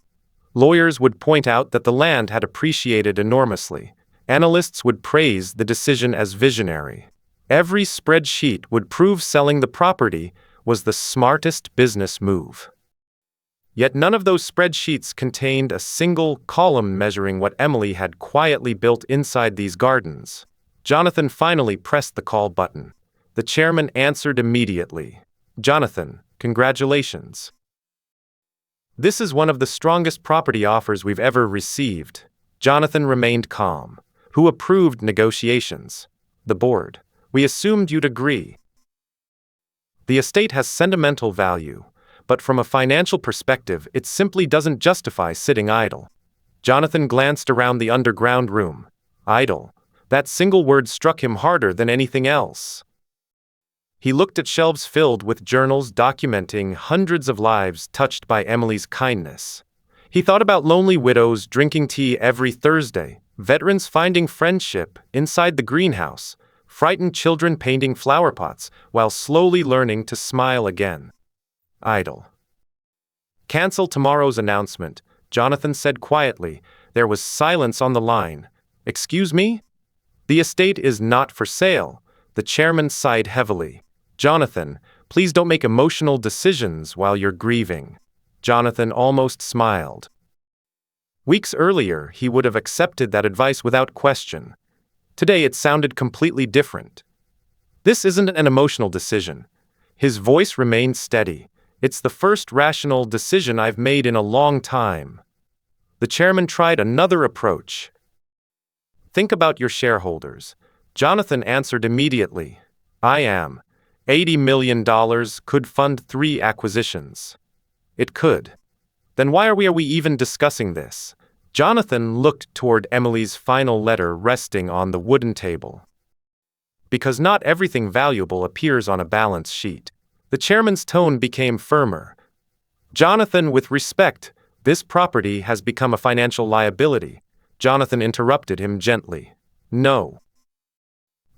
Lawyers would point out that the land had appreciated enormously. Analysts would praise the decision as visionary. Every spreadsheet would prove selling the property was the smartest business move. Yet none of those spreadsheets contained a single column measuring what Emily had quietly built inside these gardens. Jonathan finally pressed the call button. The chairman answered immediately. Jonathan, congratulations. This is one of the strongest property offers we've ever received. Jonathan remained calm. Who approved negotiations? The board. We assumed you'd agree. The estate has sentimental value, but from a financial perspective, it simply doesn't justify sitting idle. Jonathan glanced around the underground room. Idle. That single word struck him harder than anything else. He looked at shelves filled with journals documenting hundreds of lives touched by Emily's kindness. He thought about lonely widows drinking tea every Thursday, veterans finding friendship inside the greenhouse, frightened children painting flower pots while slowly learning to smile again. Idle. Cancel tomorrow's announcement, Jonathan said quietly. There was silence on the line. Excuse me? The estate is not for sale. The chairman sighed heavily. Jonathan, please don't make emotional decisions while you're grieving. Jonathan almost smiled. Weeks earlier, he would have accepted that advice without question. Today, it sounded completely different. This isn't an emotional decision. His voice remained steady. It's the first rational decision I've made in a long time. The chairman tried another approach. Think about your shareholders. Jonathan answered immediately. I am. $80 million could fund 3 acquisitions. It could. Then why are we even discussing this? Jonathan looked toward Emily's final letter resting on the wooden table. Because not everything valuable appears on a balance sheet. The chairman's tone became firmer. Jonathan, with respect, this property has become a financial liability. Jonathan interrupted him gently. No.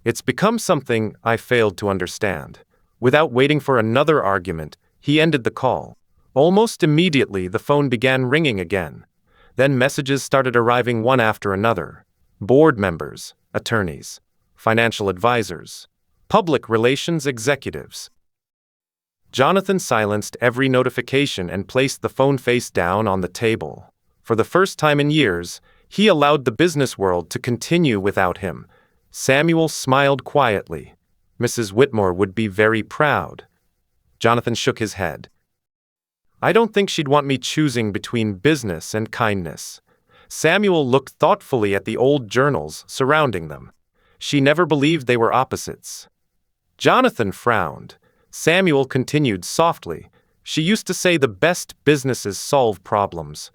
It's become something I failed to understand. Without waiting for another argument, he ended the call. Almost immediately, the phone began ringing again. Then messages started arriving one after another. Board members, attorneys, financial advisors, public relations executives. Jonathan silenced every notification and placed the phone face down on the table. For the first time in years, he allowed the business world to continue without him. Samuel smiled quietly. Mrs. Whitmore would be very proud. Jonathan shook his head. I don't think she'd want me choosing between business and kindness. Samuel looked thoughtfully at the old journals surrounding them. She never believed they were opposites. Jonathan frowned. Samuel continued softly. She used to say the best businesses solve problems.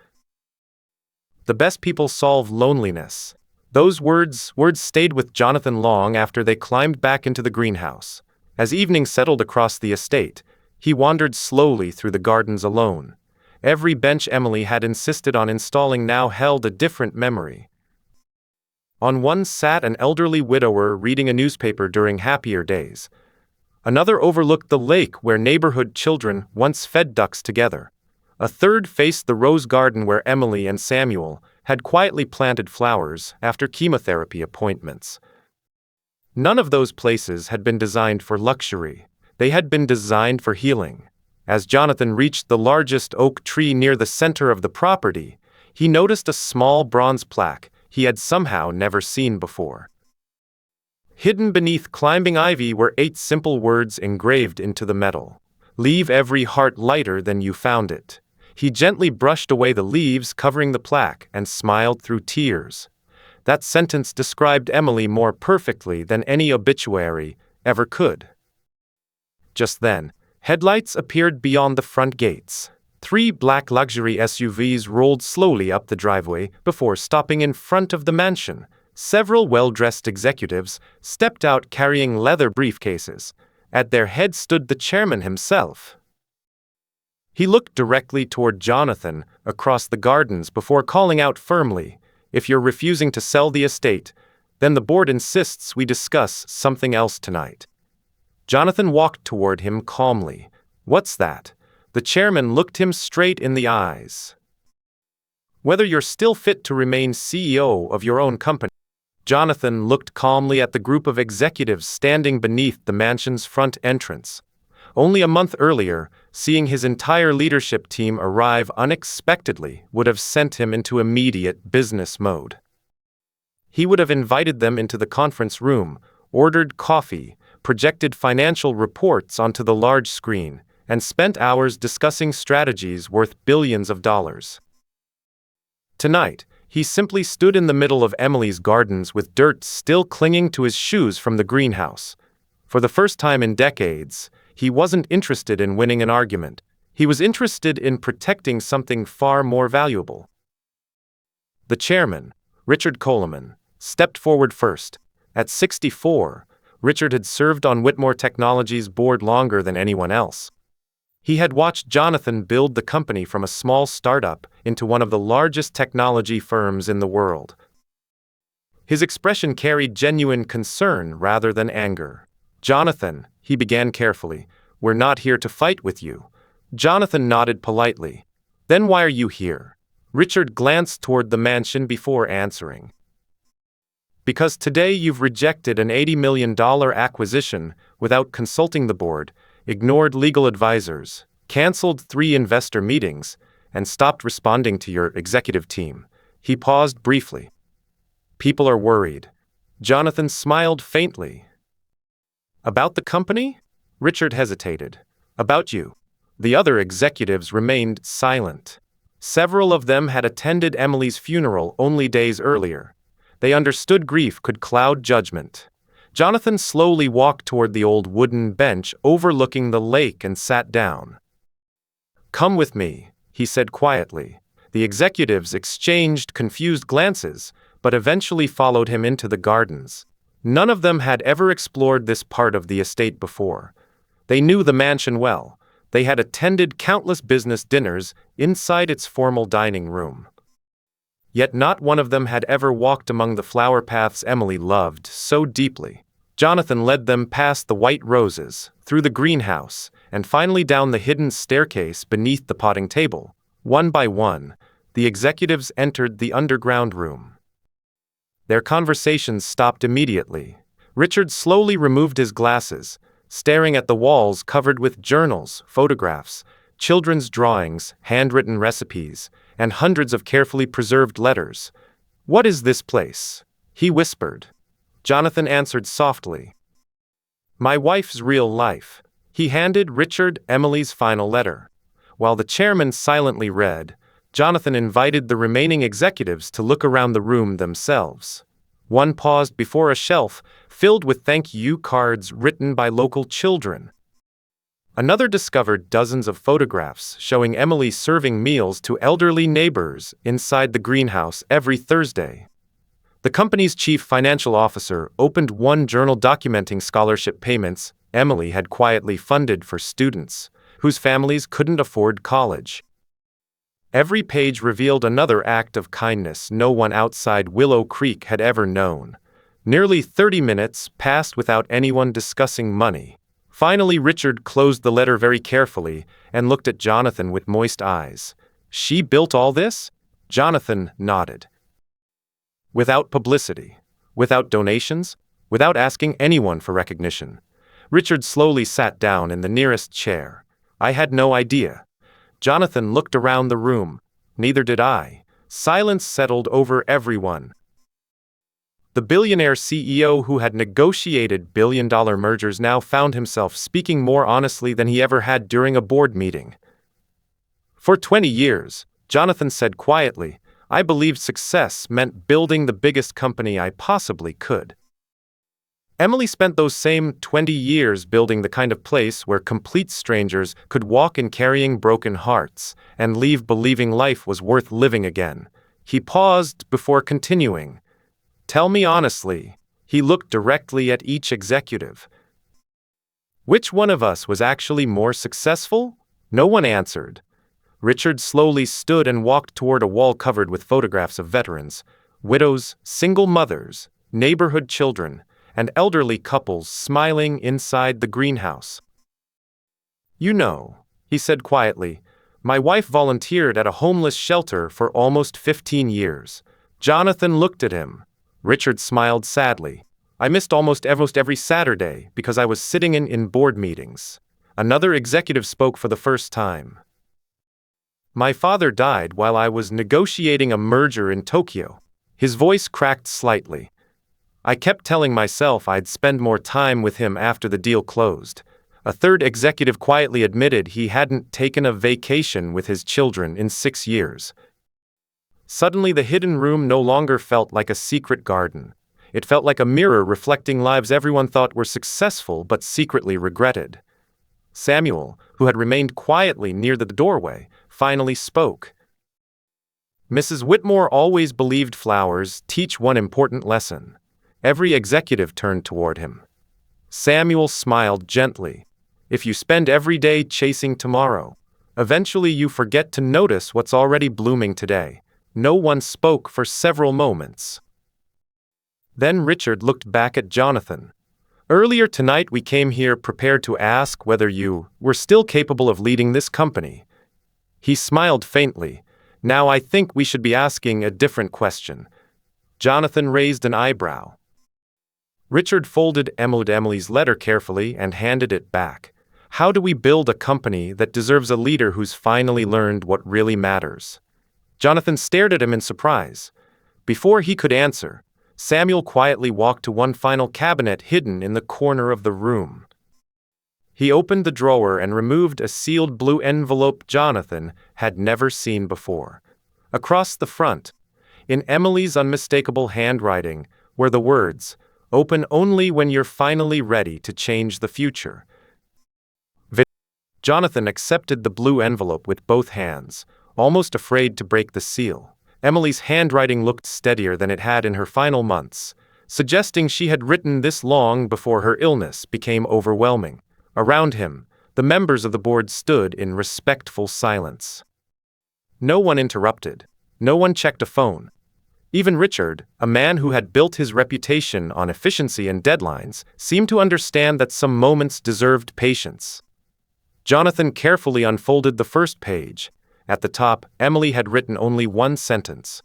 The best people solve loneliness. Those words stayed with Jonathan long after they climbed back into the greenhouse. As evening settled across the estate, he wandered slowly through the gardens alone. Every bench Emily had insisted on installing now held a different memory. On one sat an elderly widower reading a newspaper during happier days. Another overlooked the lake where neighborhood children once fed ducks together. A third faced the rose garden where Emily and Samuel had quietly planted flowers after chemotherapy appointments. None of those places had been designed for luxury. They had been designed for healing. As Jonathan reached the largest oak tree near the center of the property, he noticed a small bronze plaque he had somehow never seen before. Hidden beneath climbing ivy were 8 simple words engraved into the metal. Leave every heart lighter than you found it. He gently brushed away the leaves covering the plaque and smiled through tears. That sentence described Emily more perfectly than any obituary ever could. Just then, headlights appeared beyond the front gates. 3 black luxury SUVs rolled slowly up the driveway before stopping in front of the mansion. Several well-dressed executives stepped out carrying leather briefcases. At their head stood the chairman himself. He looked directly toward Jonathan across the gardens before calling out firmly, "If you're refusing to sell the estate, then the board insists we discuss something else tonight." Jonathan walked toward him calmly. "What's that?" The chairman looked him straight in the eyes. "Whether you're still fit to remain CEO of your own company." Jonathan looked calmly at the group of executives standing beneath the mansion's front entrance. Only a month earlier, seeing his entire leadership team arrive unexpectedly would have sent him into immediate business mode. He would have invited them into the conference room, ordered coffee, projected financial reports onto the large screen, and spent hours discussing strategies worth billions of dollars. Tonight, he simply stood in the middle of Emily's gardens with dirt still clinging to his shoes from the greenhouse. For the first time in decades, he wasn't interested in winning an argument. He was interested in protecting something far more valuable. The chairman, Richard Coleman, stepped forward first. At 64, Richard had served on Whitmore Technologies' board longer than anyone else. He had watched Jonathan build the company from a small startup into one of the largest technology firms in the world. His expression carried genuine concern rather than anger. "Jonathan," he began carefully, "we're not here to fight with you." Jonathan nodded politely. "Then why are you here?" Richard glanced toward the mansion before answering. "Because today you've rejected an $80 million acquisition without consulting the board, ignored legal advisors, canceled 3 investor meetings, and stopped responding to your executive team." He paused briefly. "People are worried." Jonathan smiled faintly. "About the company?" Richard hesitated. "About you." The other executives remained silent. Several of them had attended Emily's funeral only days earlier. They understood grief could cloud judgment. Jonathan slowly walked toward the old wooden bench overlooking the lake and sat down. "Come with me," he said quietly. The executives exchanged confused glances, but eventually followed him into the gardens. None of them had ever explored this part of the estate before. They knew the mansion well. They had attended countless business dinners inside its formal dining room. Yet not one of them had ever walked among the flower paths Emily loved so deeply. Jonathan led them past the white roses, through the greenhouse, and finally down the hidden staircase beneath the potting table. One by one, the executives entered the underground room. Their conversations stopped immediately. Richard slowly removed his glasses, staring at the walls covered with journals, photographs, children's drawings, handwritten recipes, and hundreds of carefully preserved letters. "What is this place?" he whispered. Jonathan answered softly. "My wife's real life." He handed Richard Emily's final letter. While the chairman silently read, Jonathan invited the remaining executives to look around the room themselves. One paused before a shelf filled with thank you cards written by local children. Another discovered dozens of photographs showing Emily serving meals to elderly neighbors inside the greenhouse every Thursday. The company's chief financial officer opened one journal documenting scholarship payments Emily had quietly funded for students whose families couldn't afford college. Every page revealed another act of kindness no one outside Willow Creek had ever known. Nearly 30 minutes passed without anyone discussing money. Finally, Richard closed the letter very carefully and looked at Jonathan with moist eyes. "She built all this?" Jonathan nodded. "Without publicity, without donations, without asking anyone for recognition." Richard slowly sat down in the nearest chair. "I had no idea." Jonathan looked around the room. "Neither did I." Silence settled over everyone. The billionaire CEO who had negotiated billion-dollar mergers now found himself speaking more honestly than he ever had during a board meeting. "For 20 years, Jonathan said quietly, I believed success meant building the biggest company I possibly could. Emily spent those same 20 years building the kind of place where complete strangers could walk in carrying broken hearts and leave believing life was worth living again." He paused before continuing. "Tell me honestly." He looked directly at each executive. "Which one of us was actually more successful?" No one answered. Richard slowly stood and walked toward a wall covered with photographs of veterans, widows, single mothers, neighborhood children, and elderly couples smiling inside the greenhouse. "You know," he said quietly, "my wife volunteered at a homeless shelter for almost 15 years. Jonathan looked at him. Richard smiled sadly. "I missed almost every Saturday because I was sitting in board meetings." Another executive spoke for the first time. "My father died while I was negotiating a merger in Tokyo." His voice cracked slightly. "I kept telling myself I'd spend more time with him after the deal closed." A third executive quietly admitted he hadn't taken a vacation with his children in 6 years. Suddenly, the hidden room no longer felt like a secret garden. It felt like a mirror reflecting lives everyone thought were successful but secretly regretted. Samuel, who had remained quietly near the doorway, finally spoke. "Mrs. Whitmore always believed flowers teach one important lesson." Every executive turned toward him. Samuel smiled gently. "If you spend every day chasing tomorrow, eventually you forget to notice what's already blooming today." No one spoke for several moments. Then Richard looked back at Jonathan. Earlier tonight we came here prepared to ask whether you were still capable of leading this company. He smiled faintly. Now I think we should be asking a different question. Jonathan raised an eyebrow. Richard folded Emily's letter carefully and handed it back. How do we build a company that deserves a leader who's finally learned what really matters? Jonathan stared at him in surprise. Before he could answer, Samuel quietly walked to one final cabinet hidden in the corner of the room. He opened the drawer and removed a sealed blue envelope Jonathan had never seen before. Across the front, in Emily's unmistakable handwriting, were the words, "Open only when you're finally ready to change the future." Jonathan accepted the blue envelope with both hands, almost afraid to break the seal. Emily's handwriting looked steadier than it had in her final months, suggesting she had written this long before her illness became overwhelming. Around him, the members of the board stood in respectful silence. No one interrupted. No one checked a phone. Even Richard, a man who had built his reputation on efficiency and deadlines, seemed to understand that some moments deserved patience. Jonathan carefully unfolded the first page. At the top, Emily had written only one sentence.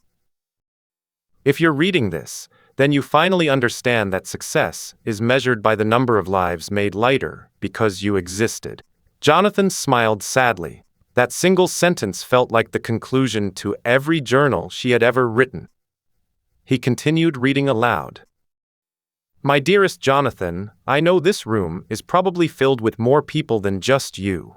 If you're reading this, then you finally understand that success is measured by the number of lives made lighter because you existed. Jonathan smiled sadly. That single sentence felt like the conclusion to every journal she had ever written. He continued reading aloud. My dearest Jonathan, I know this room is probably filled with more people than just you.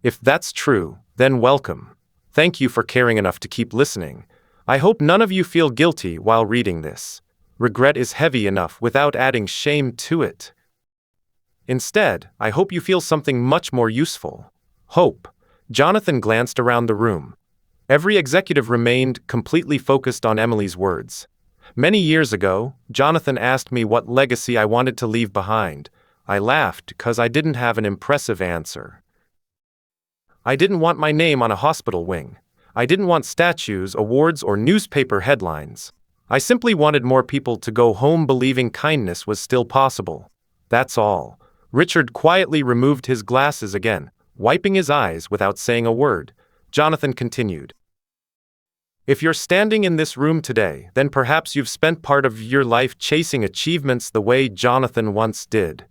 If that's true, then welcome. Thank you for caring enough to keep listening. I hope none of you feel guilty while reading this. Regret is heavy enough without adding shame to it. Instead, I hope you feel something much more useful. Hope. Jonathan glanced around the room. Every executive remained completely focused on Emily's words. Many years ago, Jonathan asked me what legacy I wanted to leave behind. I laughed because I didn't have an impressive answer. I didn't want my name on a hospital wing. I didn't want statues, awards, or newspaper headlines. I simply wanted more people to go home believing kindness was still possible. That's all. Richard quietly removed his glasses again, wiping his eyes without saying a word. Jonathan continued. If you're standing in this room today, then perhaps you've spent part of your life chasing achievements the way Jonathan once did.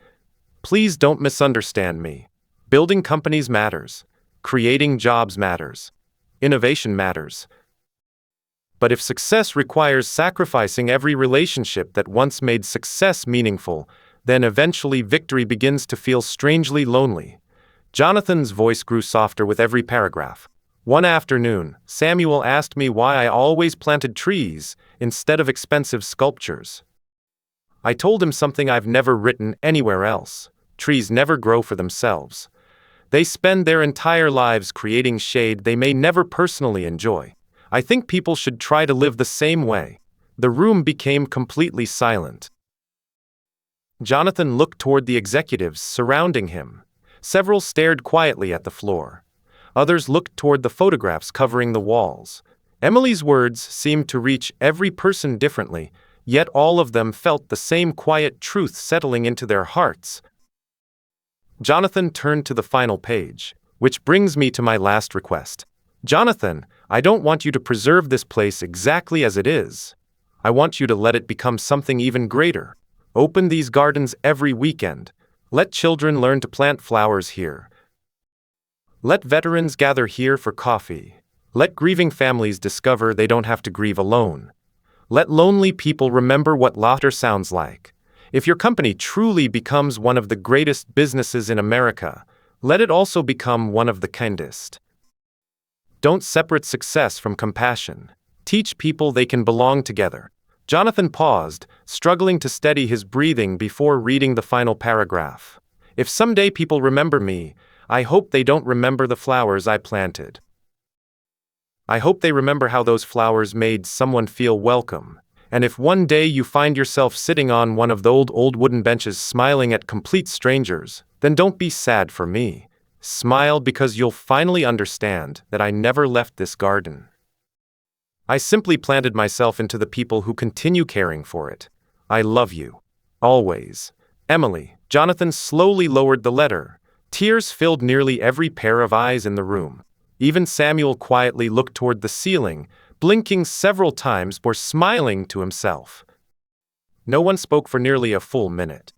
Please don't misunderstand me. Building companies matters. Creating jobs matters. Innovation matters. But if success requires sacrificing every relationship that once made success meaningful, then eventually victory begins to feel strangely lonely. Jonathan's voice grew softer with every paragraph. One afternoon, Samuel asked me why I always planted trees instead of expensive sculptures. I told him something I've never written anywhere else. Trees never grow for themselves. They spend their entire lives creating shade they may never personally enjoy. I think people should try to live the same way. The room became completely silent. Jonathan looked toward the executives surrounding him. Several stared quietly at the floor. Others looked toward the photographs covering the walls. Emily's words seemed to reach every person differently, yet all of them felt the same quiet truth settling into their hearts. Jonathan turned to the final page, which brings me to my last request. Jonathan, I don't want you to preserve this place exactly as it is. I want you to let it become something even greater. Open these gardens every weekend. Let children learn to plant flowers here. Let veterans gather here for coffee. Let grieving families discover they don't have to grieve alone. Let lonely people remember what laughter sounds like. If your company truly becomes one of the greatest businesses in America, let it also become one of the kindest. Don't separate success from compassion. Teach people they can belong together. Jonathan paused, struggling to steady his breathing before reading the final paragraph. If someday people remember me, I hope they don't remember the flowers I planted. I hope they remember how those flowers made someone feel welcome. And if one day you find yourself sitting on one of the old wooden benches smiling at complete strangers, then don't be sad for me. Smile because you'll finally understand that I never left this garden. I simply planted myself into the people who continue caring for it. I love you. Always. Emily. Jonathan slowly lowered the letter. Tears filled nearly every pair of eyes in the room. Even Samuel quietly looked toward the ceiling, blinking several times before smiling to himself. No one spoke for nearly a full minute.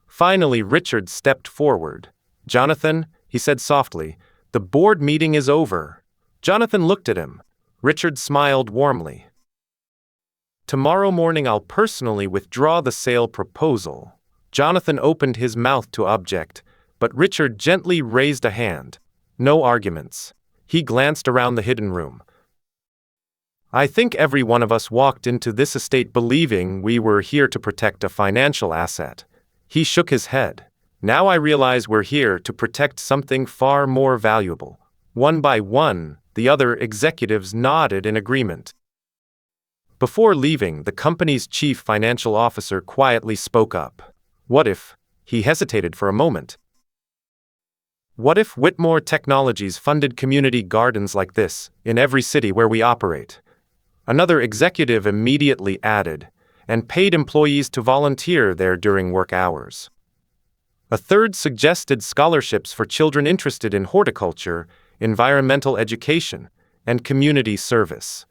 Finally, Richard stepped forward. Jonathan, he said softly, the board meeting is over. Jonathan looked at him. Richard smiled warmly. Tomorrow morning I'll personally withdraw the sale proposal. Jonathan opened his mouth to object, but Richard gently raised a hand. No arguments. He glanced around the hidden room. I think every one of us walked into this estate believing we were here to protect a financial asset. He shook his head. Now I realize we're here to protect something far more valuable. One by one, the other executives nodded in agreement. Before leaving, the company's chief financial officer quietly spoke up. What if? He hesitated for a moment. What if Whitmore Technologies funded community gardens like this in every city where we operate? Another executive immediately added, and paid employees to volunteer there during work hours. A third suggested scholarships for children interested in horticulture, environmental education, and community service.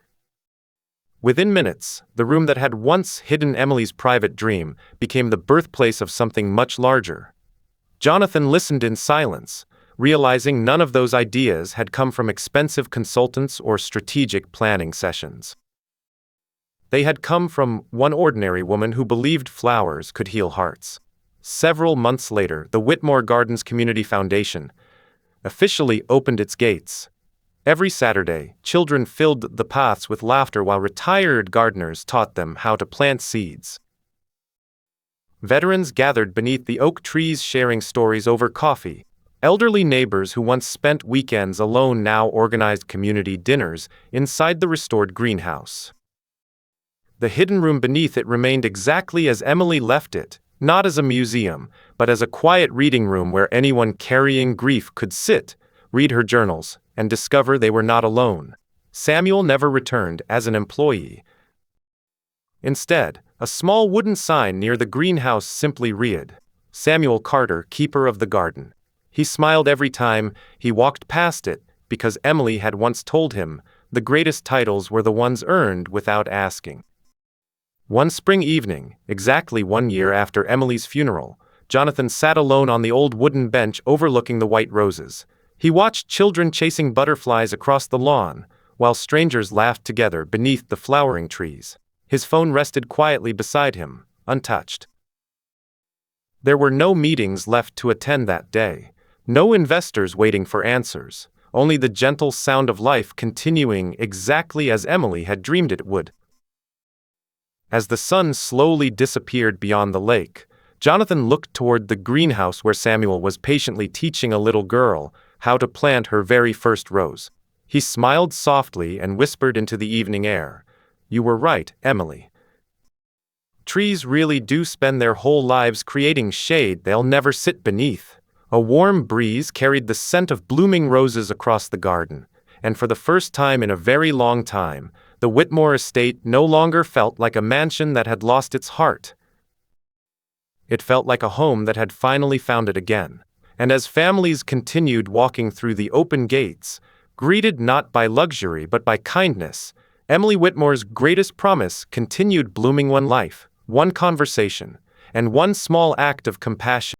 Within minutes, the room that had once hidden Emily's private dream became the birthplace of something much larger. Jonathan listened in silence, realizing none of those ideas had come from expensive consultants or strategic planning sessions. They had come from one ordinary woman who believed flowers could heal hearts. Several months later, the Whitmore Gardens Community Foundation officially opened its gates. Every Saturday, children filled the paths with laughter while retired gardeners taught them how to plant seeds. Veterans gathered beneath the oak trees sharing stories over coffee. Elderly neighbors who once spent weekends alone now organized community dinners inside the restored greenhouse. The hidden room beneath it remained exactly as Emily left it, not as a museum, but as a quiet reading room where anyone carrying grief could sit, read her journals, and discover they were not alone. Samuel never returned as an employee. Instead, a small wooden sign near the greenhouse simply read, Samuel Carter, keeper of the garden. He smiled every time he walked past it because Emily had once told him the greatest titles were the ones earned without asking. One spring evening, exactly 1 year after Emily's funeral, Jonathan sat alone on the old wooden bench overlooking the white roses. He watched children chasing butterflies across the lawn, while strangers laughed together beneath the flowering trees. His phone rested quietly beside him, untouched. There were no meetings left to attend that day, no investors waiting for answers, only the gentle sound of life continuing exactly as Emily had dreamed it would. As the sun slowly disappeared beyond the lake, Jonathan looked toward the greenhouse where Samuel was patiently teaching a little girl how to plant her very first rose. He smiled softly and whispered into the evening air, "You were right, Emily. Trees really do spend their whole lives creating shade they'll never sit beneath." A warm breeze carried the scent of blooming roses across the garden, and for the first time in a very long time, the Whitmore estate no longer felt like a mansion that had lost its heart. It felt like a home that had finally found it again. And as families continued walking through the open gates, greeted not by luxury but by kindness, Emily Whitmore's greatest promise continued blooming one life, one conversation, and one small act of compassion.